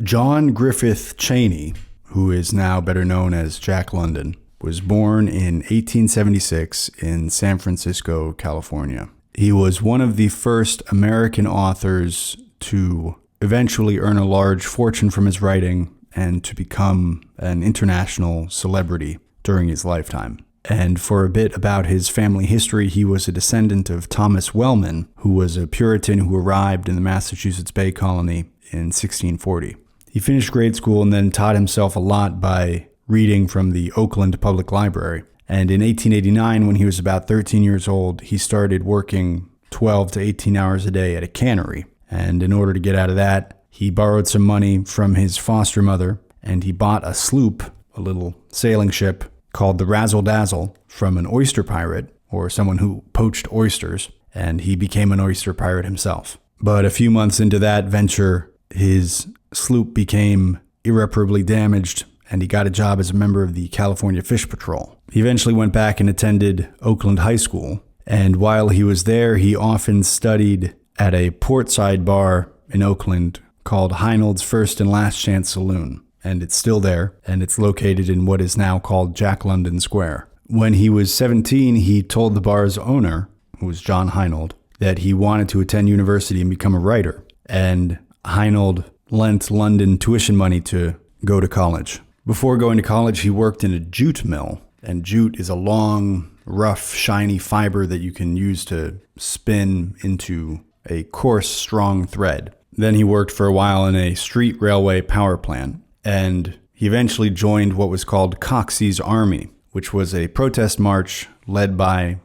John Griffith Cheney, who is now better known as Jack London, was born in 1876 in San Francisco, California. He was one of the first American authors to eventually earn a large fortune from his writing and to become an international celebrity during his lifetime. And for a bit about his family history, he was a descendant of Thomas Wellman, who was a Puritan who arrived in the Massachusetts Bay Colony in 1640. He finished grade school and then taught himself a lot by reading from the Oakland Public Library. And in 1889, when he was about 13 years old, he started working 12 to 18 hours a day at a cannery. And in order to get out of that, he borrowed some money from his foster mother, and he bought a sloop, a little sailing ship, called the Razzle Dazzle, from an oyster pirate, or someone who poached oysters, and he became an oyster pirate himself. But a few months into that venture, his sloop became irreparably damaged, and he got a job as a member of the California Fish Patrol. He eventually went back and attended Oakland High School, and while he was there, he often studied at a portside bar in Oakland called Heinold's First and Last Chance Saloon. And it's still there, and it's located in what is now called Jack London Square. When he was 17, he told the bar's owner, who was John Heinold, that he wanted to attend university and become a writer. And Heinold lent London tuition money to go to college. Before going to college, he worked in a jute mill. And jute is a long, rough, shiny fiber that you can use to spin into a coarse, strong thread. Then he worked for a while in a street railway power plant. And he eventually joined what was called Coxey's Army, which was a protest march led by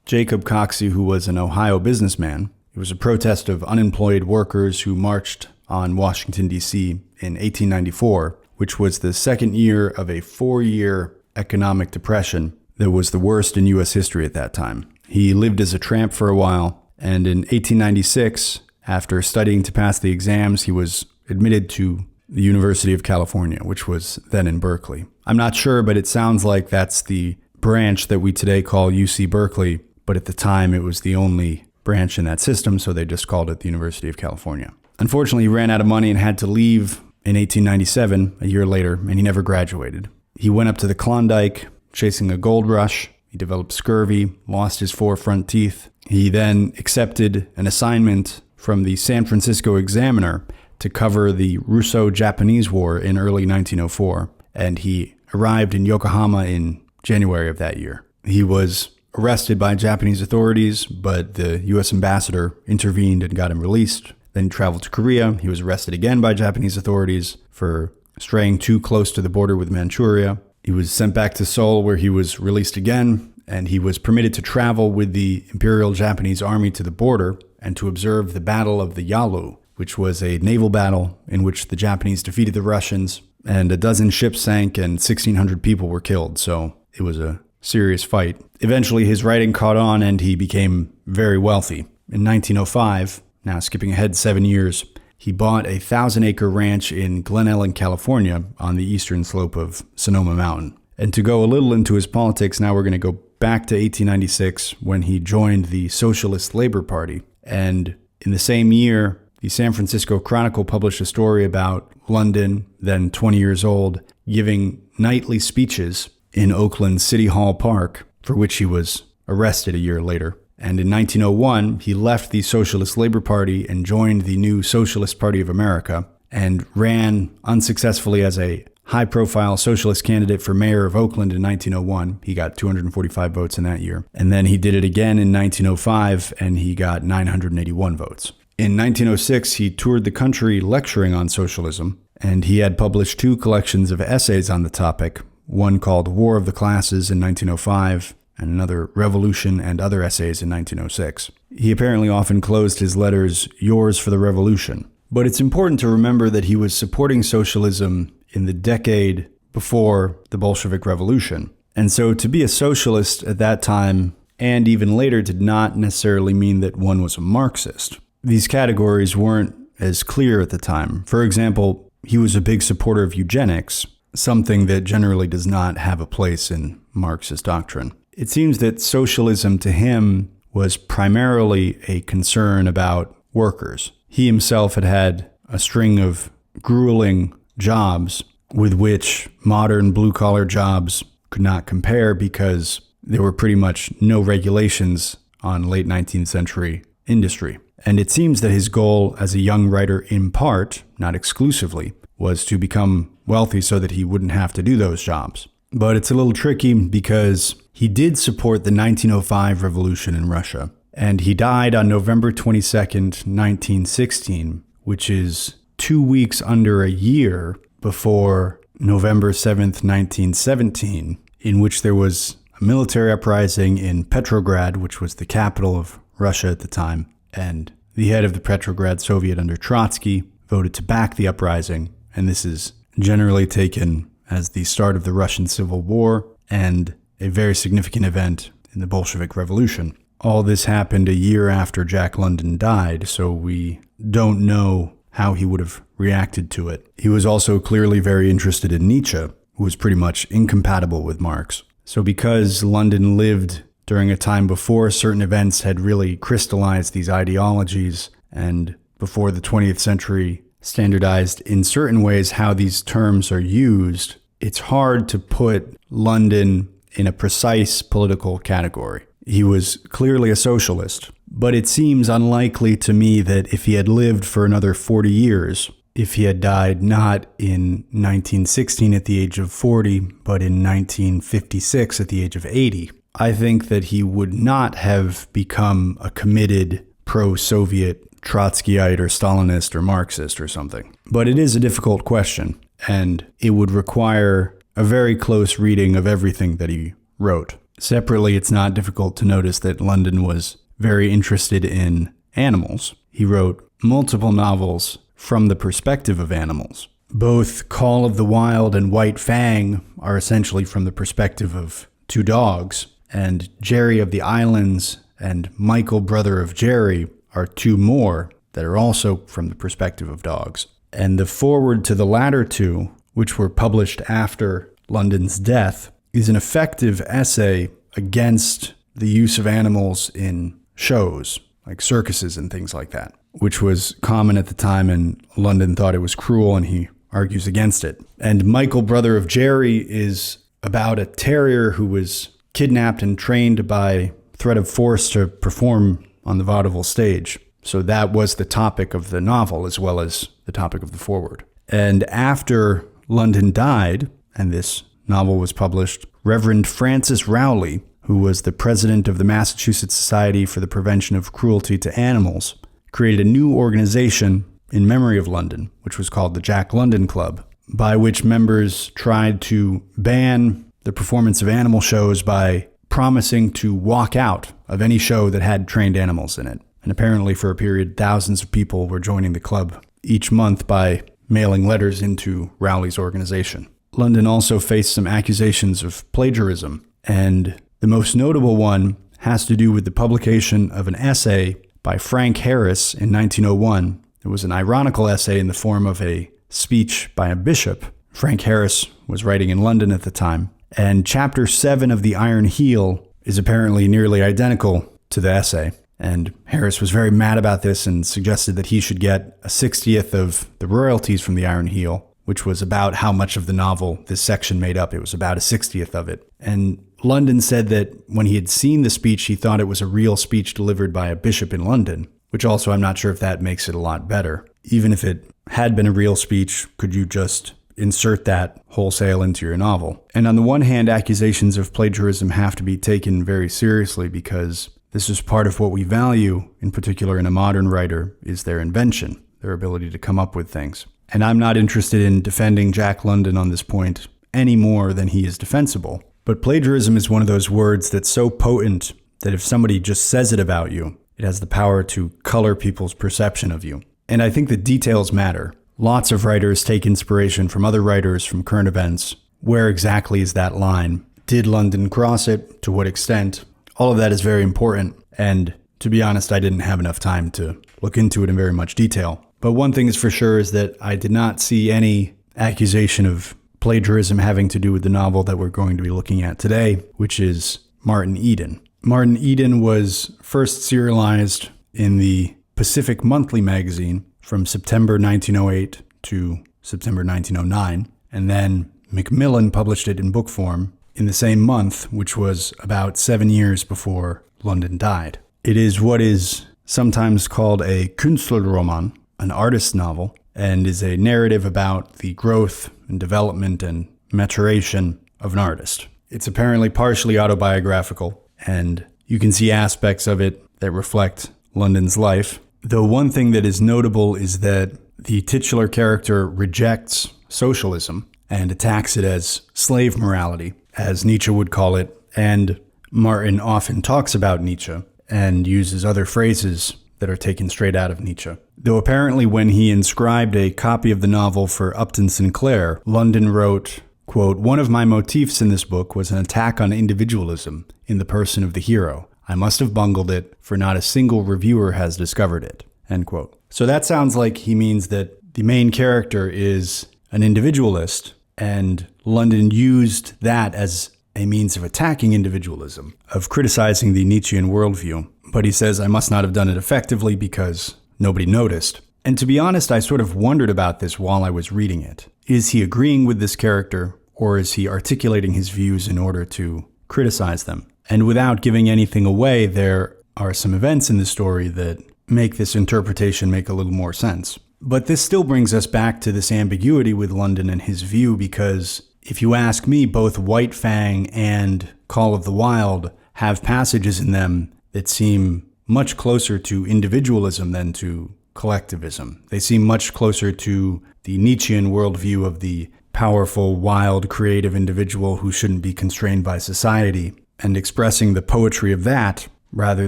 Jacob Coxey, who was an Ohio businessman. It was a protest of unemployed workers who marched on Washington, D.C. in 1894, which was the second year of a 4-year economic depression that was the worst in U.S. history at that time. He lived as a tramp for a while, and in 1896, after studying to pass the exams, he was admitted to the University of California, which was then in Berkeley. I'm not sure, but it sounds like that's the branch that we today call UC Berkeley, but at the time it was the only branch in that system, so they just called it the University of California. Unfortunately, he ran out of money and had to leave in 1897, a year later, and he never graduated. He went up to the Klondike, chasing a gold rush. He developed scurvy, lost his 4 front teeth. He then accepted an assignment from the San Francisco Examiner to cover the Russo-Japanese War in early 1904, and he arrived in Yokohama in January of that year. He was arrested by Japanese authorities, but the U.S. ambassador intervened and got him released. Then he traveled to Korea. He was arrested again by Japanese authorities for straying too close to the border with Manchuria. He was sent back to Seoul, where he was released again, and he was permitted to travel with the Imperial Japanese Army to the border and to observe the Battle of the Yalu, which was a naval battle in which the Japanese defeated the Russians, and a dozen ships sank and 1,600 people were killed, so it was a serious fight. Eventually, his writing caught on and he became very wealthy. In 1905, now skipping ahead 7 years, he bought a 1,000-acre ranch in Glen Ellen, California, on the eastern slope of Sonoma Mountain. And to go a little into his politics, now we're going to go back to 1896 when he joined the Socialist Labor Party. And in the same year, the San Francisco Chronicle published a story about London, then 20 years old, giving nightly speeches in Oakland City Hall Park, for which he was arrested a year later. And in 1901, he left the Socialist Labor Party and joined the new Socialist Party of America and ran unsuccessfully as a high-profile socialist candidate for mayor of Oakland in 1901. He got 245 votes in that year. And then he did it again in 1905, and he got 981 votes. In 1906, he toured the country lecturing on socialism, and he had published 2 collections of essays on the topic, one called War of the Classes in 1905, and another Revolution and Other Essays in 1906. He apparently often closed his letters, "Yours for the Revolution." But it's important to remember that he was supporting socialism in the decade before the Bolshevik Revolution. And so to be a socialist at that time, and even later, did not necessarily mean that one was a Marxist. These categories weren't as clear at the time. For example, he was a big supporter of eugenics, something that generally does not have a place in Marxist doctrine. It seems that socialism to him was primarily a concern about workers. He himself had had a string of grueling jobs with which modern blue-collar jobs could not compare because there were pretty much no regulations on late 19th century industry. And it seems that his goal as a young writer, in part, not exclusively, was to become wealthy so that he wouldn't have to do those jobs. But it's a little tricky because he did support the 1905 revolution in Russia. And he died on November 22nd, 1916, which is 2 weeks under a year before November 7th, 1917, in which there was a military uprising in Petrograd, which was the capital of Russia at the time. And the head of the Petrograd Soviet under Trotsky voted to back the uprising. And this is generally taken as the start of the Russian Civil War and a very significant event in the Bolshevik Revolution. All this happened a year after Jack London died, so we don't know how he would have reacted to it. He was also clearly very interested in Nietzsche, who was pretty much incompatible with Marx. So because London lived during a time before certain events had really crystallized these ideologies, and before the 20th century standardized in certain ways how these terms are used, it's hard to put London in a precise political category. He was clearly a socialist, but it seems unlikely to me that if he had lived for another 40 years, if he had died not in 1916 at the age of 40, but in 1956 at the age of 80, I think that he would not have become a committed pro-Soviet Trotskyite or Stalinist or Marxist or something. But it is a difficult question, and it would require a very close reading of everything that he wrote. Separately, it's not difficult to notice that London was very interested in animals. He wrote multiple novels from the perspective of animals. Both Call of the Wild and White Fang are essentially from the perspective of two dogs, and Jerry of the Islands and Michael, Brother of Jerry, are two more that are also from the perspective of dogs. And the foreword to the latter two, which were published after London's death, is an effective essay against the use of animals in shows, like circuses and things like that, which was common at the time, and London thought it was cruel, and he argues against it. And Michael, Brother of Jerry, is about a terrier who was kidnapped and trained by threat of force to perform on the vaudeville stage. So that was the topic of the novel as well as the topic of the foreword. And after London died, and this novel was published, Reverend Francis Rowley, who was the president of the Massachusetts Society for the Prevention of Cruelty to Animals, created a new organization in memory of London, which was called the Jack London Club, by which members tried to ban the performance of animal shows by promising to walk out of any show that had trained animals in it. And apparently for a period, thousands of people were joining the club each month by mailing letters into Rowley's organization. London also faced some accusations of plagiarism, and the most notable one has to do with the publication of an essay by Frank Harris in 1901. It was an ironical essay in the form of a speech by a bishop. Frank Harris was writing in London at the time, and Chapter 7 of The Iron Heel is apparently nearly identical to the essay. And Harris was very mad about this and suggested that he should get a 60th of the royalties from The Iron Heel, which was about how much of the novel this section made up. It was about a 60th of it. And London said that when he had seen the speech, he thought it was a real speech delivered by a bishop in London, which also I'm not sure if that makes it a lot better. Even if it had been a real speech, could you just insert that wholesale into your novel? And on the one hand, accusations of plagiarism have to be taken very seriously because this is part of what we value, in particular in a modern writer, is their invention, their ability to come up with things. And I'm not interested in defending Jack London on this point any more than he is defensible. But plagiarism is one of those words that's so potent that if somebody just says it about you, it has the power to color people's perception of you. And I think the details matter. Lots of writers take inspiration from other writers, from current events. Where exactly is that line? Did London cross it? To what extent? All of that is very important. And to be honest, I didn't have enough time to look into it in very much detail. But one thing is for sure is that I did not see any accusation of plagiarism having to do with the novel that we're going to be looking at today, which is Martin Eden. Martin Eden was first serialized in the Pacific Monthly magazine from September 1908 to September 1909, and then Macmillan published it in book form in the same month, which was about 7 years before London died. It is what is sometimes called a Künstlerroman, an artist's novel, and is a narrative about the growth and development and maturation of an artist. It's apparently partially autobiographical, and you can see aspects of it that reflect London's life. Though one thing that is notable is that the titular character rejects socialism and attacks it as slave morality, as Nietzsche would call it, and Martin often talks about Nietzsche and uses other phrases that are taken straight out of Nietzsche. Though apparently when he inscribed a copy of the novel for Upton Sinclair, London wrote, quote, "One of my motifs in this book was an attack on individualism in the person of the hero. I must have bungled it, for not a single reviewer has discovered it," end quote. So that sounds like he means that the main character is an individualist, and London used that as a means of attacking individualism, of criticizing the Nietzschean worldview. But he says, I must not have done it effectively because nobody noticed. And to be honest, I sort of wondered about this while I was reading it. Is he agreeing with this character, or is he articulating his views in order to criticize them? And without giving anything away, there are some events in the story that make this interpretation make a little more sense. But this still brings us back to this ambiguity with London and his view, because if you ask me, both White Fang and Call of the Wild have passages in them that seem much closer to individualism than to collectivism. They seem much closer to the Nietzschean worldview of the powerful, wild, creative individual who shouldn't be constrained by society, and expressing the poetry of that rather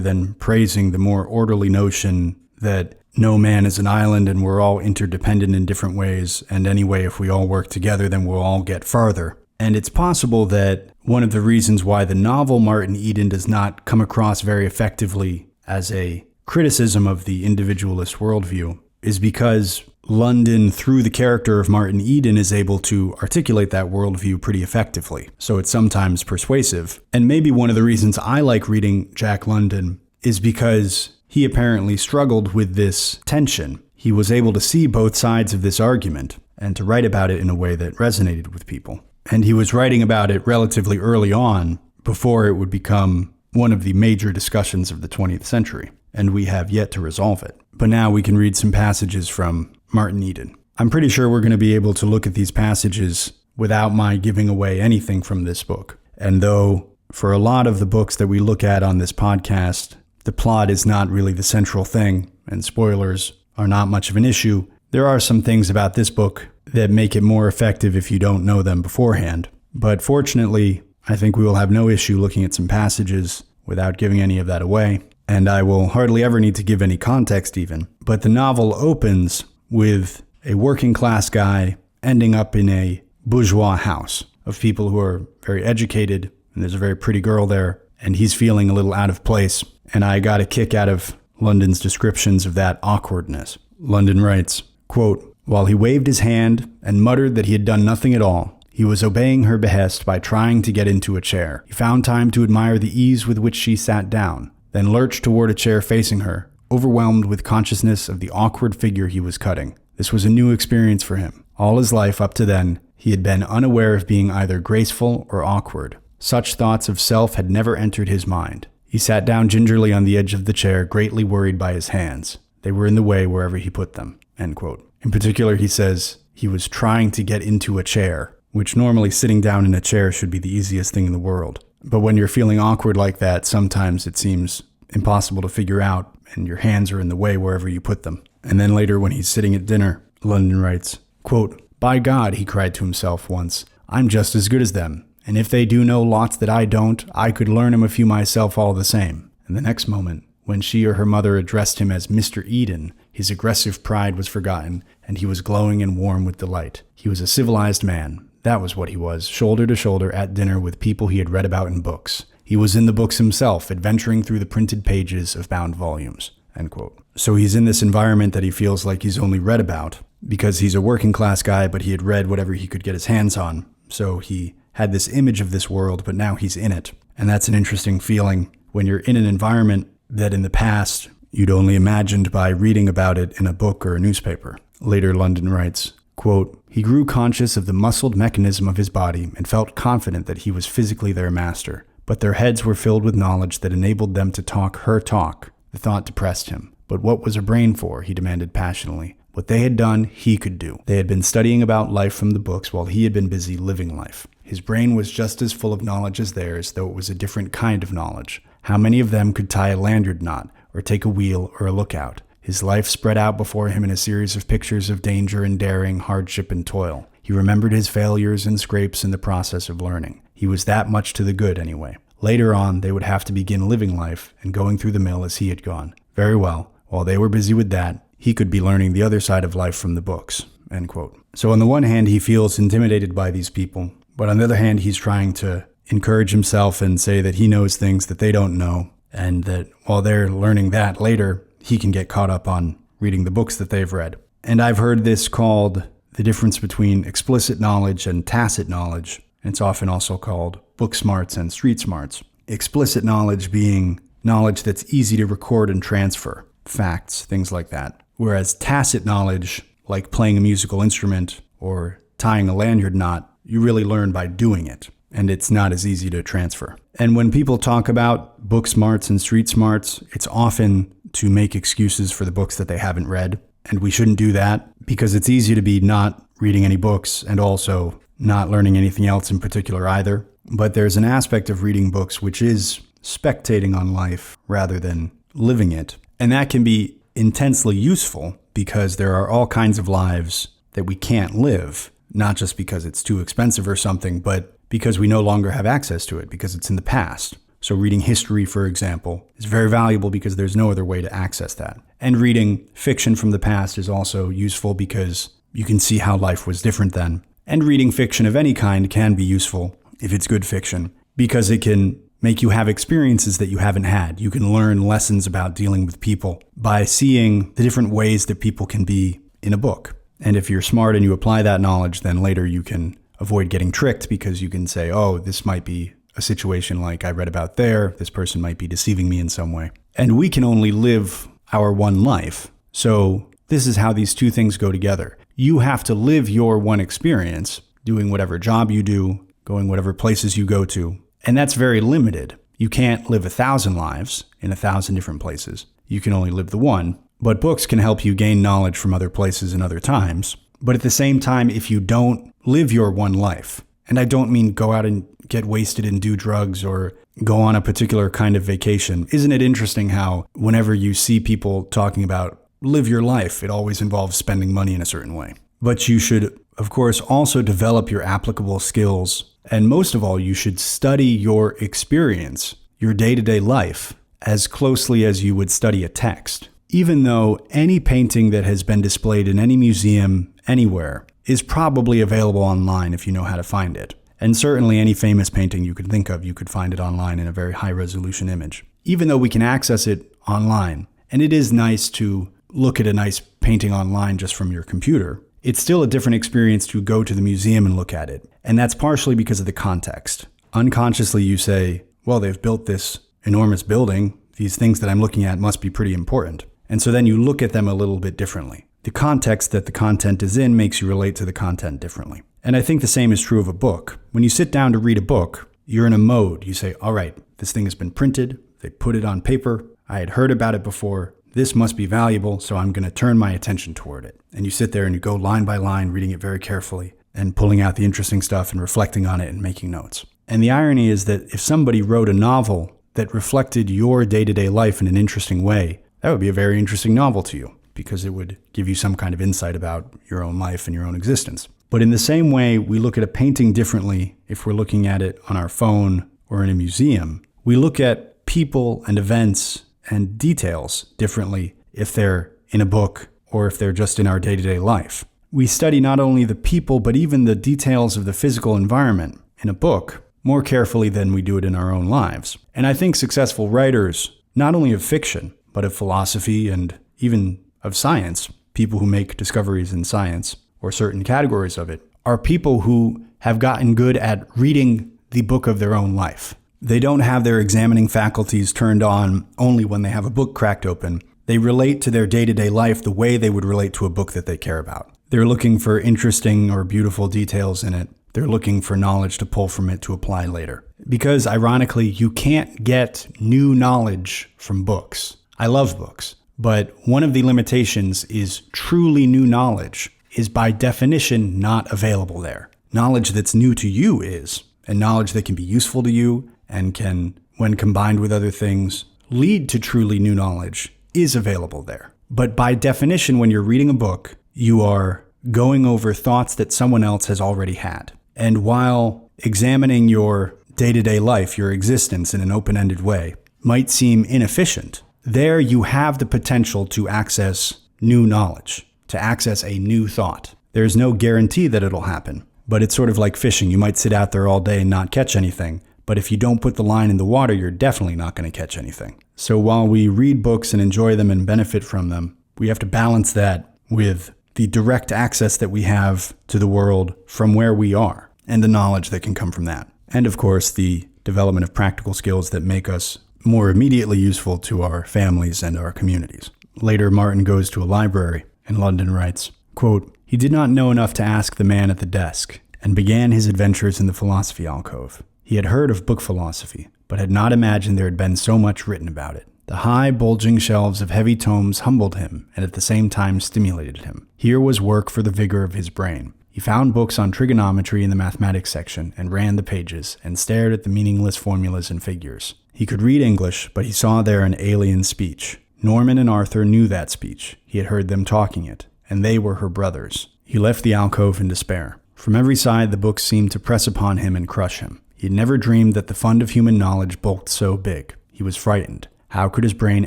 than praising the more orderly notion that no man is an island and we're all interdependent in different ways, and anyway, if we all work together, then we'll all get farther. And it's possible that one of the reasons why the novel Martin Eden does not come across very effectively as a criticism of the individualist worldview is because London, through the character of Martin Eden, is able to articulate that worldview pretty effectively. So it's sometimes persuasive. And maybe one of the reasons I like reading Jack London is because he apparently struggled with this tension. He was able to see both sides of this argument and to write about it in a way that resonated with people. And he was writing about it relatively early on, before it would become one of the major discussions of the 20th century. And we have yet to resolve it. But now we can read some passages from Martin Eden. I'm pretty sure we're going to be able to look at these passages without my giving away anything from this book. And though for a lot of the books that we look at on this podcast, the plot is not really the central thing, and spoilers are not much of an issue, there are some things about this book that make it more effective if you don't know them beforehand. But fortunately, I think we will have no issue looking at some passages without giving any of that away. And I will hardly ever need to give any context even. But the novel opens with a working class guy ending up in a bourgeois house of people who are very educated, and there's a very pretty girl there, and he's feeling a little out of place. And I got a kick out of London's descriptions of that awkwardness. London writes, quote, "While he waved his hand and muttered that he had done nothing at all, he was obeying her behest by trying to get into a chair. He found time to admire the ease with which she sat down, then lurched toward a chair facing her, overwhelmed with consciousness of the awkward figure he was cutting. This was a new experience for him. All his life up to then, he had been unaware of being either graceful or awkward. Such thoughts of self had never entered his mind. He sat down gingerly on the edge of the chair, greatly worried by his hands. They were in the way wherever he put them." End quote. In particular, he says he was trying to get into a chair, which normally sitting down in a chair should be the easiest thing in the world. But when you're feeling awkward like that, sometimes it seems impossible to figure out, and your hands are in the way wherever you put them. And then later when he's sitting at dinner, London writes, quote, "By God," he cried to himself once, "I'm just as good as them. And if they do know lots that I don't, I could learn 'em a few myself all the same." And the next moment, when she or her mother addressed him as Mr. Eden, his aggressive pride was forgotten, and he was glowing and warm with delight. He was a civilized man. That was what he was, shoulder to shoulder at dinner with people he had read about in books. He was in the books himself, adventuring through the printed pages of bound volumes. End quote. So he's in this environment that he feels like he's only read about, because he's a working class guy, but he had read whatever he could get his hands on. So he had this image of this world, but now he's in it. And that's an interesting feeling when you're in an environment that in the past you'd only imagined by reading about it in a book or a newspaper. Later, London writes, Quote, "He grew conscious of the muscled mechanism of his body and felt confident that he was physically their master. But their heads were filled with knowledge that enabled them to talk her talk. The thought depressed him. But what was a brain for?" he demanded passionately. What they had done, he could do. They had been studying about life from the books while he had been busy living life. His brain was just as full of knowledge as theirs, though it was a different kind of knowledge. How many of them could tie a lanyard knot, or take a wheel, or a lookout? His life spread out before him in a series of pictures of danger and daring, hardship and toil. He remembered his failures and scrapes in the process of learning. He was that much to the good anyway. Later on, they would have to begin living life and going through the mill as he had gone. Very well. While they were busy with that, he could be learning the other side of life from the books. End quote. So on the one hand, he feels intimidated by these people, but on the other hand, he's trying to encourage himself and say that he knows things that they don't know, and that while they're learning that later, he can get caught up on reading the books that they've read. And I've heard this called the difference between explicit knowledge and tacit knowledge. And it's often also called book smarts and street smarts. Explicit knowledge being knowledge that's easy to record and transfer, facts, things like that. Whereas tacit knowledge, like playing a musical instrument or tying a lanyard knot, you really learn by doing it, and it's not as easy to transfer. And when people talk about book smarts and street smarts, it's often to make excuses for the books that they haven't read, and we shouldn't do that because it's easy to be not reading any books and also not learning anything else in particular either. But there's an aspect of reading books which is spectating on life rather than living it, and that can be intensely useful because there are all kinds of lives that we can't live, not just because it's too expensive or something, but because we no longer have access to it, because it's in the past. So reading history, for example, is very valuable because there's no other way to access that. And reading fiction from the past is also useful because you can see how life was different then. And reading fiction of any kind can be useful if it's good fiction because it can make you have experiences that you haven't had. You can learn lessons about dealing with people by seeing the different ways that people can be in a book. And if you're smart and you apply that knowledge, then later you can avoid getting tricked because you can say, oh, this might be a situation like I read about there. This person might be deceiving me in some way. And we can only live our one life. So this is how these two things go together. You have to live your one experience, doing whatever job you do, going whatever places you go to. And that's very limited. You can't live 1,000 lives in 1,000 different places. You can only live the one. But books can help you gain knowledge from other places and other times. But at the same time, if you don't live your one life, and I don't mean go out and get wasted and do drugs or go on a particular kind of vacation. Isn't it interesting how whenever you see people talking about live your life, it always involves spending money in a certain way. But you should, of course, also develop your applicable skills. And most of all, you should study your experience, your day-to-day life, as closely as you would study a text. Even though any painting that has been displayed in any museum anywhere is probably available online if you know how to find it. And certainly any famous painting you could think of, you could find it online in a very high-resolution image. Even though we can access it online, and it is nice to look at a nice painting online just from your computer, it's still a different experience to go to the museum and look at it. And that's partially because of the context. Unconsciously you say, well, they've built this enormous building. These things that I'm looking at must be pretty important. And so then you look at them a little bit differently. The context that the content is in makes you relate to the content differently. And I think the same is true of a book. When you sit down to read a book, you're in a mode. You say, all right, this thing has been printed. They put it on paper. I had heard about it before. This must be valuable, so I'm going to turn my attention toward it. And you sit there and you go line by line, reading it very carefully and pulling out the interesting stuff and reflecting on it and making notes. And the irony is that if somebody wrote a novel that reflected your day-to-day life in an interesting way, that would be a very interesting novel to you because it would give you some kind of insight about your own life and your own existence. But in the same way, we look at a painting differently if we're looking at it on our phone or in a museum. We look at people and events and details differently if they're in a book or if they're just in our day-to-day life. We study not only the people, but even the details of the physical environment in a book more carefully than we do it in our own lives. And I think successful writers, not only of fiction, but of philosophy and even of science, people who make discoveries in science or certain categories of it, are people who have gotten good at reading the book of their own life. They don't have their examining faculties turned on only when they have a book cracked open. They relate to their day-to-day life the way they would relate to a book that they care about. They're looking for interesting or beautiful details in it. They're looking for knowledge to pull from it to apply later. Because, ironically, you can't get new knowledge from books. I love books. But one of the limitations is truly new knowledge is by definition not available there. Knowledge that's new to you is, and knowledge that can be useful to you and can, when combined with other things, lead to truly new knowledge is available there. But by definition, when you're reading a book, you are going over thoughts that someone else has already had. And while examining your day-to-day life, your existence in an open-ended way, might seem inefficient, there you have the potential to access new knowledge, to access a new thought. There's no guarantee that it'll happen, but it's sort of like fishing. You might sit out there all day and not catch anything, but if you don't put the line in the water, you're definitely not going to catch anything. So while we read books and enjoy them and benefit from them, we have to balance that with the direct access that we have to the world from where we are and the knowledge that can come from that. And of course, the development of practical skills that make us more immediately useful to our families and our communities. Later, Martin goes to a library in London, writes, quote, "He did not know enough to ask the man at the desk and began his adventures in the philosophy alcove. He had heard of book philosophy, but had not imagined there had been so much written about it. The high, bulging shelves of heavy tomes humbled him and at the same time stimulated him. Here was work for the vigor of his brain. He found books on trigonometry in the mathematics section and ran the pages and stared at the meaningless formulas and figures. He could read English, but he saw there an alien speech. Norman and Arthur knew that speech. He had heard them talking it, and they were her brothers. He left the alcove in despair. From every side, the books seemed to press upon him and crush him. He had never dreamed that the fund of human knowledge bulked so big. He was frightened. How could his brain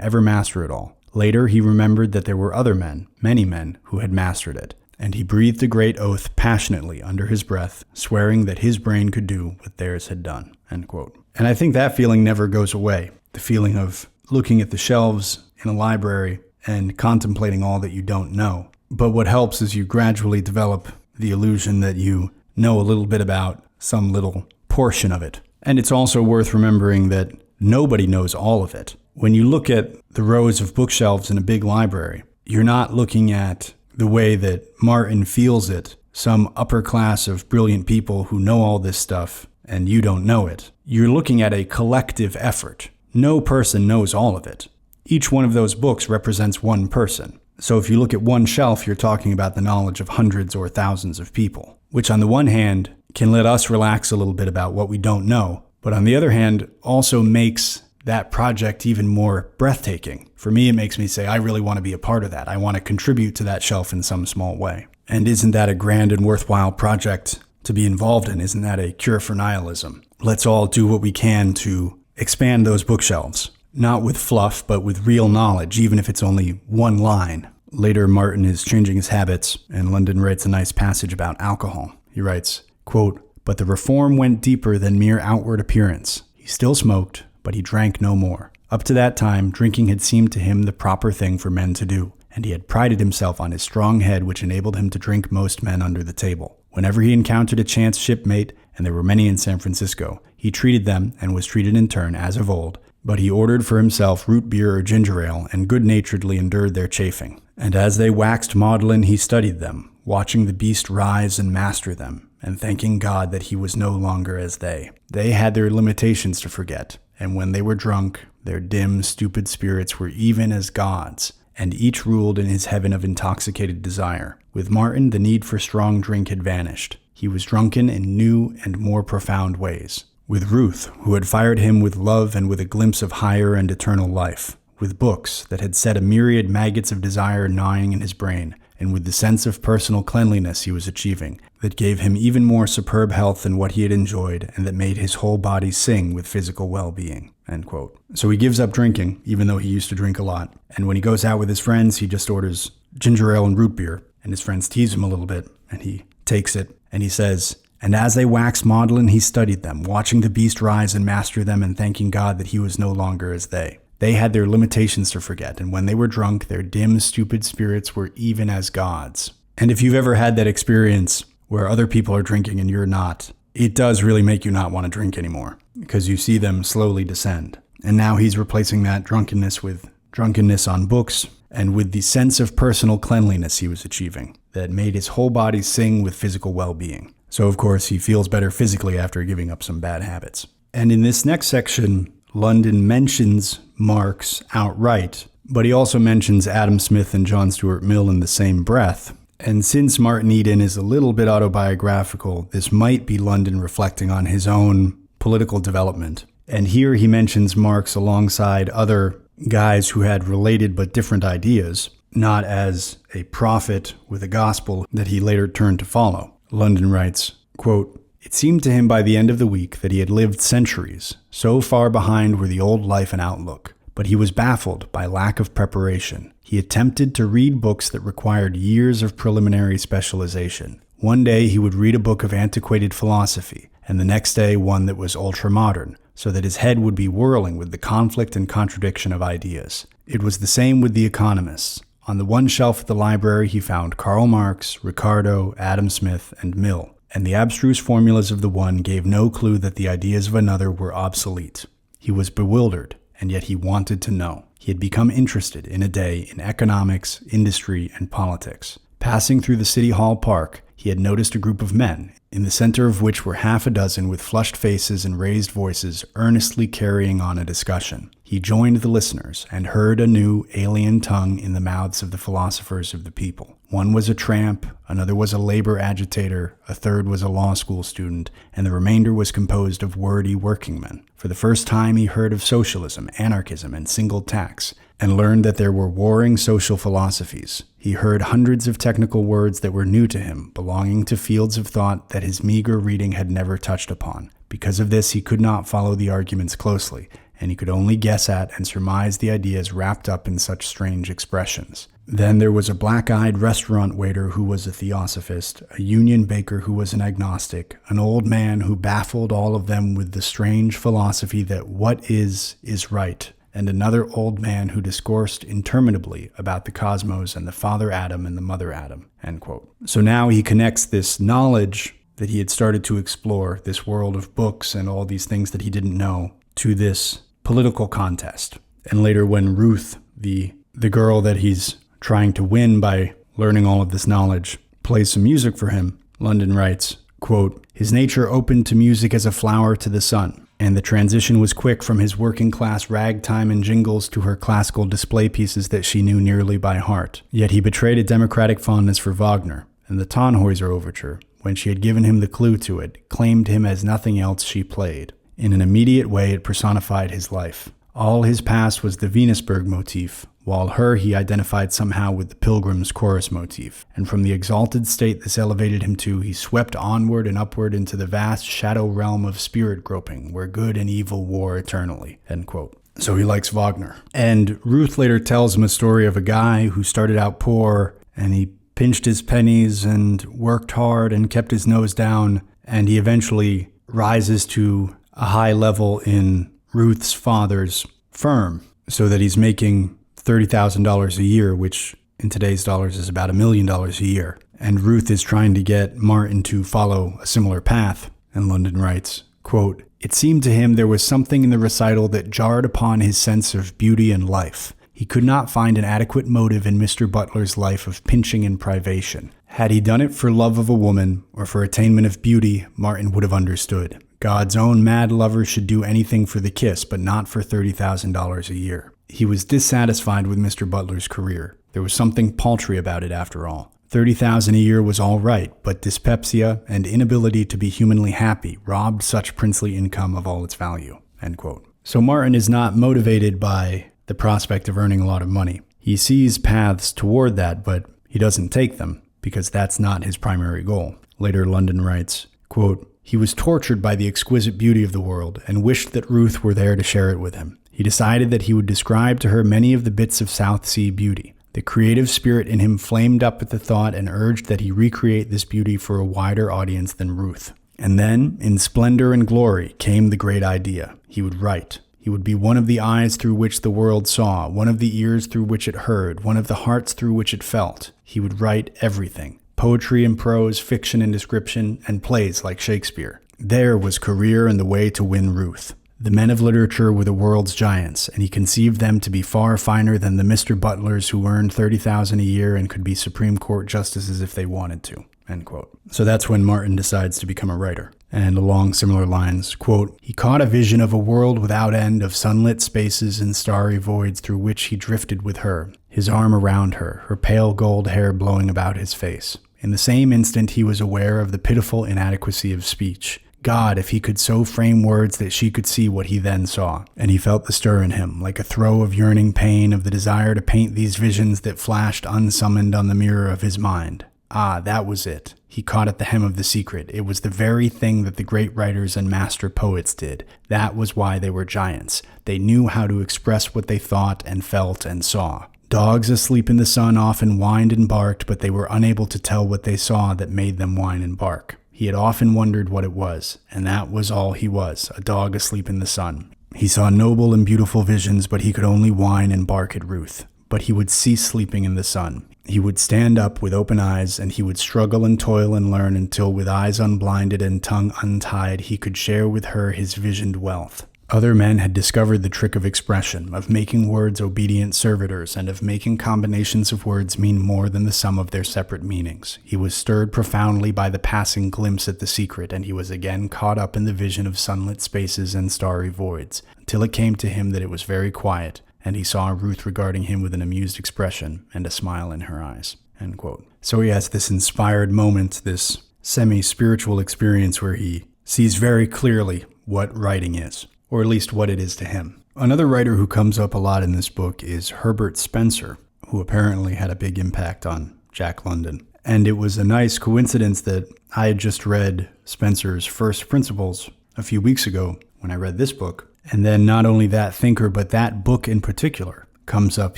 ever master it all? Later, he remembered that there were other men, many men, who had mastered it, and he breathed a great oath passionately under his breath, swearing that his brain could do what theirs had done." End quote. And I think that feeling never goes away. The feeling of looking at the shelves in a library and contemplating all that you don't know. But what helps is you gradually develop the illusion that you know a little bit about some little portion of it. And it's also worth remembering that nobody knows all of it. When you look at the rows of bookshelves in a big library, you're not looking at the way that Martin feels it, some upper class of brilliant people who know all this stuff and you don't know it. You're looking at a collective effort. No person knows all of it. Each one of those books represents one person. So if you look at one shelf, you're talking about the knowledge of hundreds or thousands of people, which on the one hand can let us relax a little bit about what we don't know, but on the other hand also makes that project even more breathtaking. For me, it makes me say, I really want to be a part of that. I want to contribute to that shelf in some small way. And isn't that a grand and worthwhile project to be involved in? Isn't that a cure for nihilism? Let's all do what we can to expand those bookshelves, not with fluff, but with real knowledge, even if it's only one line. Later, Martin is changing his habits, and London writes a nice passage about alcohol. He writes, quote, "But the reform went deeper than mere outward appearance. He still smoked, but he drank no more. Up to that time, drinking had seemed to him the proper thing for men to do, and he had prided himself on his strong head which enabled him to drink most men under the table. Whenever he encountered a chance shipmate, and there were many in San Francisco, he treated them, and was treated in turn, as of old, but he ordered for himself root beer or ginger ale, and good-naturedly endured their chafing. And as they waxed maudlin, he studied them, watching the beast rise and master them, and thanking God that he was no longer as they. They had their limitations to forget, and when they were drunk, their dim, stupid spirits were even as gods, and each ruled in his heaven of intoxicated desire. With Martin, the need for strong drink had vanished. He was drunken in new and more profound ways. With Ruth, who had fired him with love and with a glimpse of higher and eternal life. With books that had set a myriad maggots of desire gnawing in his brain, and with the sense of personal cleanliness he was achieving, that gave him even more superb health than what he had enjoyed, and that made his whole body sing with physical well-being." End quote. So he gives up drinking, even though he used to drink a lot. And when he goes out with his friends, he just orders ginger ale and root beer, and his friends tease him a little bit, and he takes it, and he says, "And as they waxed maudlin, he studied them, watching the beast rise and master them, and thanking God that he was no longer as they. They had their limitations to forget, and when they were drunk, their dim, stupid spirits were even as gods." And if you've ever had that experience where other people are drinking and you're not, it does really make you not want to drink anymore, because you see them slowly descend. And now he's replacing that drunkenness with drunkenness on books and with the sense of personal cleanliness he was achieving that made his whole body sing with physical well-being. So, of course, he feels better physically after giving up some bad habits. And in this next section, London mentions Marx outright, but he also mentions Adam Smith and John Stuart Mill in the same breath. And since Martin Eden is a little bit autobiographical, this might be London reflecting on his own political development. And here he mentions Marx alongside other guys who had related but different ideas, not as a prophet with a gospel that he later turned to follow. London writes, quote, "It seemed to him by the end of the week that he had lived centuries, so far behind were the old life and outlook. But he was baffled by lack of preparation. He attempted to read books that required years of preliminary specialization. One day he would read a book of antiquated philosophy, and the next day one that was ultra-modern, so that his head would be whirling with the conflict and contradiction of ideas. It was the same with the economists. On the one shelf at the library he found Karl Marx, Ricardo, Adam Smith, and Mill, and the abstruse formulas of the one gave no clue that the ideas of another were obsolete. He was bewildered, and yet he wanted to know. He had become interested in a day in economics, industry, and politics. Passing through the City Hall Park, he had noticed a group of men, in the center of which were half a dozen with flushed faces and raised voices earnestly carrying on a discussion. He joined the listeners and heard a new alien tongue in the mouths of the philosophers of the people. One was a tramp, another was a labor agitator, a third was a law school student, and the remainder was composed of wordy workingmen. For the first time he heard of socialism, anarchism, and single tax, and learned that there were warring social philosophies. He heard hundreds of technical words that were new to him, belonging to fields of thought that his meager reading had never touched upon. Because of this, he could not follow the arguments closely, and he could only guess at and surmise the ideas wrapped up in such strange expressions. Then there was a black-eyed restaurant waiter who was a theosophist, a union baker who was an agnostic, an old man who baffled all of them with the strange philosophy that what is right, and another old man who discoursed interminably about the cosmos and the father Adam and the mother Adam." End quote. So now he connects this knowledge that he had started to explore, this world of books and all these things that he didn't know, to this political contest. And later when Ruth, the girl that he's trying to win by learning all of this knowledge, plays some music for him, London writes, quote, "His nature opened to music as a flower to the sun, and the transition was quick from his working-class ragtime and jingles to her classical display pieces that she knew nearly by heart. Yet he betrayed a democratic fondness for Wagner, and the Tannhäuser Overture, when she had given him the clue to it, claimed him as nothing else she played. In an immediate way it personified his life. All his past was the Venusberg motif, while her he identified somehow with the Pilgrim's Chorus motif, and from the exalted state this elevated him to, he swept onward and upward into the vast shadow realm of spirit groping, where good and evil war eternally." End quote. So he likes Wagner. And Ruth later tells him a story of a guy who started out poor, and he pinched his pennies and worked hard and kept his nose down, and he eventually rises to a high level in Ruth's father's firm, so that he's making $30,000 a year, which in today's dollars is about $1 million a year. And Ruth is trying to get Martin to follow a similar path. And London writes, quote, "It seemed to him there was something in the recital that jarred upon his sense of beauty and life. He could not find an adequate motive in Mr. Butler's life of pinching and privation. Had he done it for love of a woman or for attainment of beauty, Martin would have understood. God's own mad lover should do anything for the kiss, but not for $30,000 a year. He was dissatisfied with Mr. Butler's career. There was something paltry about it after all. $30,000 a year was all right, but dyspepsia and inability to be humanly happy robbed such princely income of all its value." End quote. So Martin is not motivated by the prospect of earning a lot of money. He sees paths toward that, but he doesn't take them because that's not his primary goal. Later, London writes, quote, "He was tortured by the exquisite beauty of the world and wished that Ruth were there to share it with him. He decided that he would describe to her many of the bits of South Sea beauty. The creative spirit in him flamed up at the thought and urged that he recreate this beauty for a wider audience than Ruth. And then, in splendor and glory, came the great idea. He would write. He would be one of the eyes through which the world saw, one of the ears through which it heard, one of the hearts through which it felt. He would write everything. Poetry and prose, fiction and description, and plays like Shakespeare. There was career and the way to win Ruth. The men of literature were the world's giants, and he conceived them to be far finer than the Mr. Butlers who earned $30,000 a year and could be Supreme Court justices if they wanted to, end quote. So that's when Martin decides to become a writer. And along similar lines, quote, he caught a vision of a world without end of sunlit spaces and starry voids through which he drifted with her, his arm around her, her pale gold hair blowing about his face. In the same instant, he was aware of the pitiful inadequacy of speech. God, if he could so frame words that she could see what he then saw. And he felt the stir in him, like a throe of yearning pain, of the desire to paint these visions that flashed unsummoned on the mirror of his mind. Ah, that was it. He caught at the hem of the secret. It was the very thing that the great writers and master poets did. That was why they were giants. They knew how to express what they thought and felt and saw. Dogs asleep in the sun often whined and barked, but they were unable to tell what they saw that made them whine and bark. He had often wondered what it was, and that was all he was, a dog asleep in the sun. He saw noble and beautiful visions, but he could only whine and bark at Ruth. But he would cease sleeping in the sun. He would stand up with open eyes, and he would struggle and toil and learn until with eyes unblinded and tongue untied, he could share with her his visioned wealth. Other men had discovered the trick of expression, of making words obedient servitors, and of making combinations of words mean more than the sum of their separate meanings. He was stirred profoundly by the passing glimpse at the secret, and he was again caught up in the vision of sunlit spaces and starry voids, until it came to him that it was very quiet, and he saw Ruth regarding him with an amused expression and a smile in her eyes. End quote. So he has this inspired moment, this semi-spiritual experience where he sees very clearly what writing is. Or at least what it is to him. Another writer who comes up a lot in this book is Herbert Spencer, who apparently had a big impact on Jack London. And it was a nice coincidence that I had just read Spencer's First Principles a few weeks ago when I read this book. And then not only that thinker, but that book in particular comes up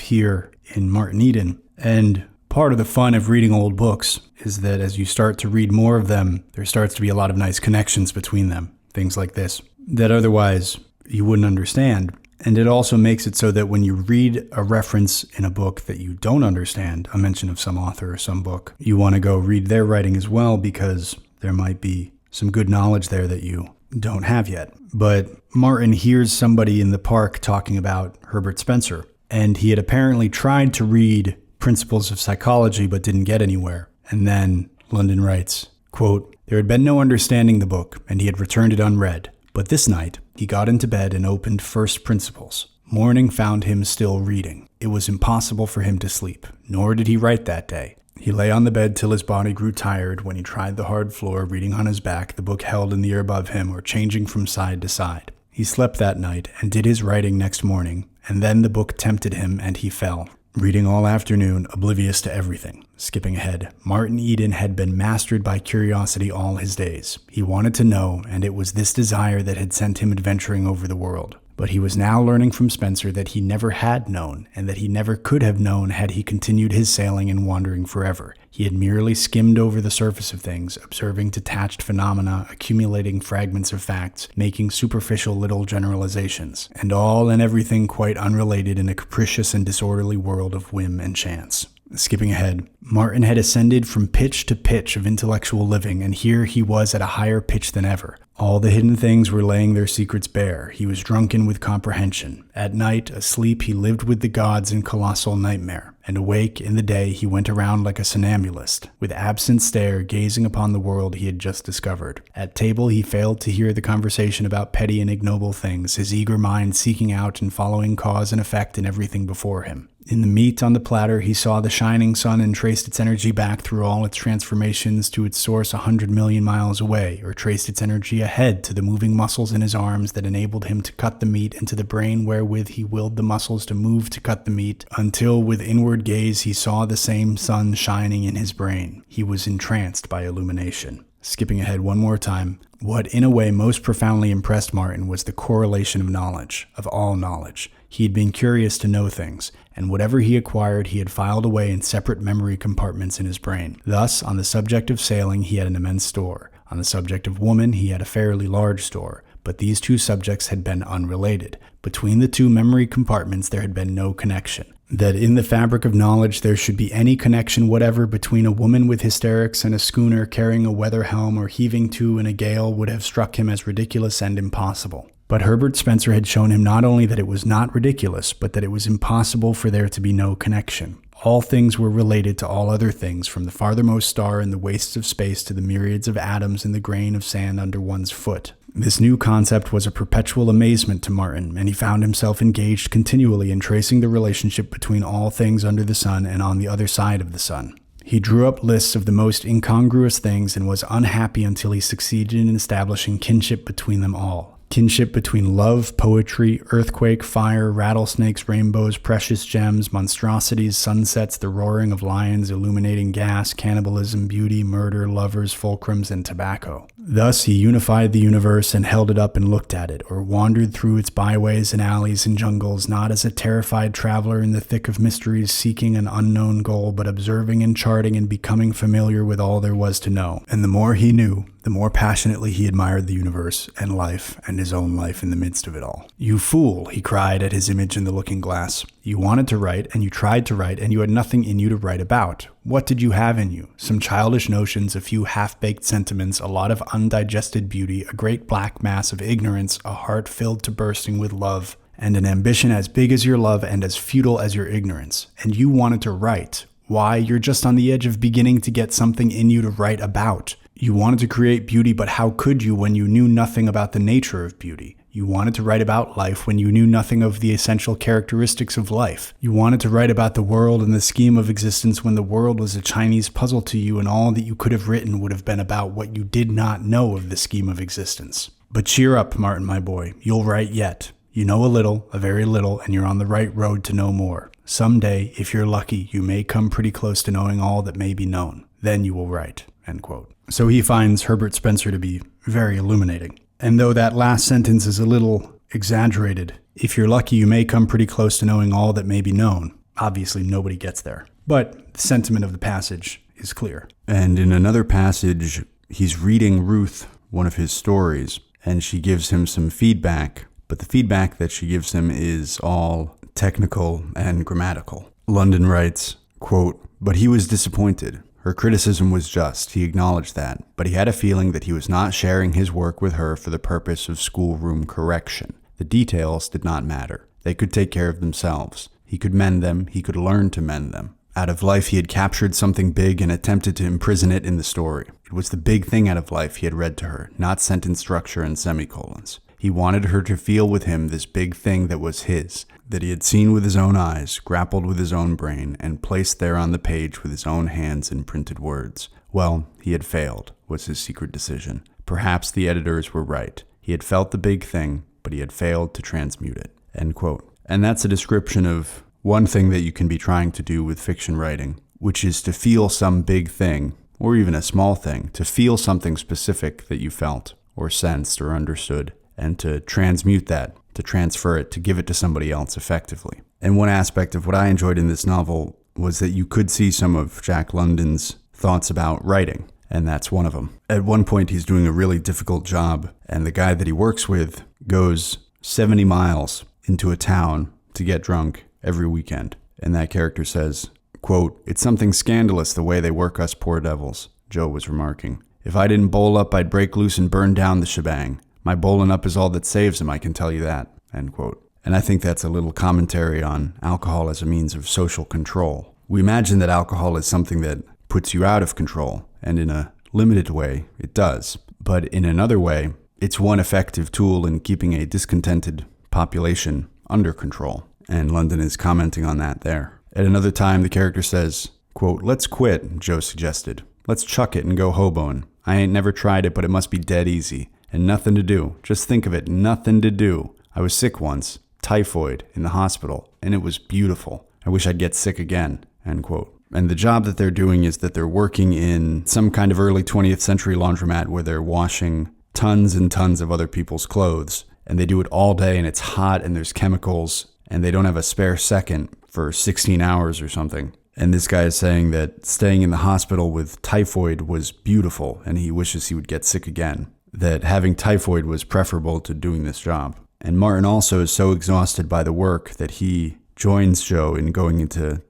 here in Martin Eden. And part of the fun of reading old books is that as you start to read more of them, there starts to be a lot of nice connections between them. Things like this that otherwise you wouldn't understand. And it also makes it so that when you read a reference in a book that you don't understand, a mention of some author or some book, you want to go read their writing as well because there might be some good knowledge there that you don't have yet. But Martin hears somebody in the park talking about Herbert Spencer, and he had apparently tried to read Principles of Psychology but didn't get anywhere. And then London writes, quote, there had been no understanding the book, and he had returned it unread. But this night, he got into bed and opened First Principles. Morning found him still reading. It was impossible for him to sleep, nor did he write that day. He lay on the bed till his body grew tired. When he tried the hard floor, reading on his back, the book held in the air above him or changing from side to side. He slept that night and did his writing next morning, and then the book tempted him and he fell. Reading all afternoon, oblivious to everything. Skipping ahead, Martin Eden had been mastered by curiosity all his days. He wanted to know, and it was this desire that had sent him adventuring over the world. But he was now learning from Spencer that he never had known, and that he never could have known had he continued his sailing and wandering forever. He had merely skimmed over the surface of things, observing detached phenomena, accumulating fragments of facts, making superficial little generalizations, and all and everything quite unrelated in a capricious and disorderly world of whim and chance. Skipping ahead, Martin had ascended from pitch to pitch of intellectual living, and here he was at a higher pitch than ever. All the hidden things were laying their secrets bare. He was drunken with comprehension. At night, asleep, he lived with the gods in colossal nightmare. And awake in the day, he went around like a somnambulist, with absent stare, gazing upon the world he had just discovered. At table, he failed to hear the conversation about petty and ignoble things, his eager mind seeking out and following cause and effect in everything before him. In the meat on the platter, he saw the shining sun and traced its energy back through all its transformations to its source 100 million miles away, or traced its energy ahead to the moving muscles in his arms that enabled him to cut the meat into the brain wherewith he willed the muscles to move to cut the meat, until with inward gaze he saw the same sun shining in his brain. He was entranced by illumination. Skipping ahead one more time, what in a way most profoundly impressed Martin was the correlation of knowledge, of all knowledge. He had been curious to know things, and whatever he acquired he had filed away in separate memory compartments in his brain. Thus, on the subject of sailing he had an immense store. On the subject of woman he had a fairly large store. But these two subjects had been unrelated. Between the two memory compartments there had been no connection. That in the fabric of knowledge there should be any connection whatever between a woman with hysterics and a schooner carrying a weather helm or heaving to in a gale would have struck him as ridiculous and impossible. But Herbert Spencer had shown him not only that it was not ridiculous, but that it was impossible for there to be no connection. All things were related to all other things, from the farthermost star in the wastes of space to the myriads of atoms in the grain of sand under one's foot. This new concept was a perpetual amazement to Martin, and he found himself engaged continually in tracing the relationship between all things under the sun and on the other side of the sun. He drew up lists of the most incongruous things and was unhappy until he succeeded in establishing kinship between them all. Kinship between love, poetry, earthquake, fire, rattlesnakes, rainbows, precious gems, monstrosities, sunsets, the roaring of lions, illuminating gas, cannibalism, beauty, murder, lovers, fulcrums, and tobacco. Thus he unified the universe and held it up and looked at it, or wandered through its byways and alleys and jungles, not as a terrified traveler in the thick of mysteries seeking an unknown goal, but observing and charting and becoming familiar with all there was to know. And the more he knew, the more passionately he admired the universe and life and his own life in the midst of it all. "You fool," he cried at his image in the looking glass. "You wanted to write, and you tried to write, and you had nothing in you to write about. What did you have in you? Some childish notions, a few half-baked sentiments, a lot of undigested beauty, a great black mass of ignorance, a heart filled to bursting with love, and an ambition as big as your love and as futile as your ignorance. And you wanted to write. Why, you're just on the edge of beginning to get something in you to write about. You wanted to create beauty, but how could you when you knew nothing about the nature of beauty? You wanted to write about life when you knew nothing of the essential characteristics of life. You wanted to write about the world and the scheme of existence when the world was a Chinese puzzle to you, and all that you could have written would have been about what you did not know of the scheme of existence. But cheer up, Martin, my boy. You'll write yet. You know a little, a very little, and you're on the right road to know more. Someday, if you're lucky, you may come pretty close to knowing all that may be known. Then you will write." End quote. So he finds Herbert Spencer to be very illuminating. And though that last sentence is a little exaggerated, if you're lucky, you may come pretty close to knowing all that may be known. Obviously, nobody gets there. But the sentiment of the passage is clear. And in another passage, he's reading Ruth one of his stories, and she gives him some feedback. But the feedback that she gives him is all technical and grammatical. London writes, quote, "But he was disappointed. Her criticism was just, he acknowledged that, but he had a feeling that he was not sharing his work with her for the purpose of schoolroom correction. The details did not matter. They could take care of themselves. He could mend them, he could learn to mend them. Out of life he had captured something big and attempted to imprison it in the story. It was the big thing out of life he had read to her, not sentence structure and semicolons. He wanted her to feel with him this big thing that was his, that he had seen with his own eyes, grappled with his own brain, and placed there on the page with his own hands in printed words. Well, he had failed, was his secret decision. Perhaps the editors were right. He had felt the big thing, but he had failed to transmute it." End quote. And that's a description of one thing that you can be trying to do with fiction writing, which is to feel some big thing, or even a small thing, to feel something specific that you felt, or sensed, or understood, and to transmute that, to transfer it, to give it to somebody else effectively. And one aspect of what I enjoyed in this novel was that you could see some of Jack London's thoughts about writing, and that's one of them. At one point, he's doing a really difficult job, and the guy that he works with goes 70 miles into a town to get drunk every weekend. And that character says, quote, "It's something scandalous the way they work us poor devils," Joe was remarking. "If I didn't bowl up, I'd break loose and burn down the shebang. My bowling up is all that saves him, I can tell you that." End quote. And I think that's a little commentary on alcohol as a means of social control. We imagine that alcohol is something that puts you out of control, and in a limited way, it does. But in another way, it's one effective tool in keeping a discontented population under control. And London is commenting on that there. At another time, the character says, quote, "Let's quit," Joe suggested. "Let's chuck it and go hoboing. I ain't never tried it, but it must be dead easy. And nothing to do. Just think of it, nothing to do. I was sick once, typhoid, in the hospital, and it was beautiful. I wish I'd get sick again." End quote. And the job that they're doing is that they're working in some kind of early 20th century laundromat where they're washing tons and tons of other people's clothes. And they do it all day, and it's hot, and there's chemicals, and they don't have a spare second for 16 hours or something. And this guy is saying that staying in the hospital with typhoid was beautiful, and he wishes he would get sick again. That having typhoid was preferable to doing this job. And Martin also is so exhausted by the work that he joins Joe in going into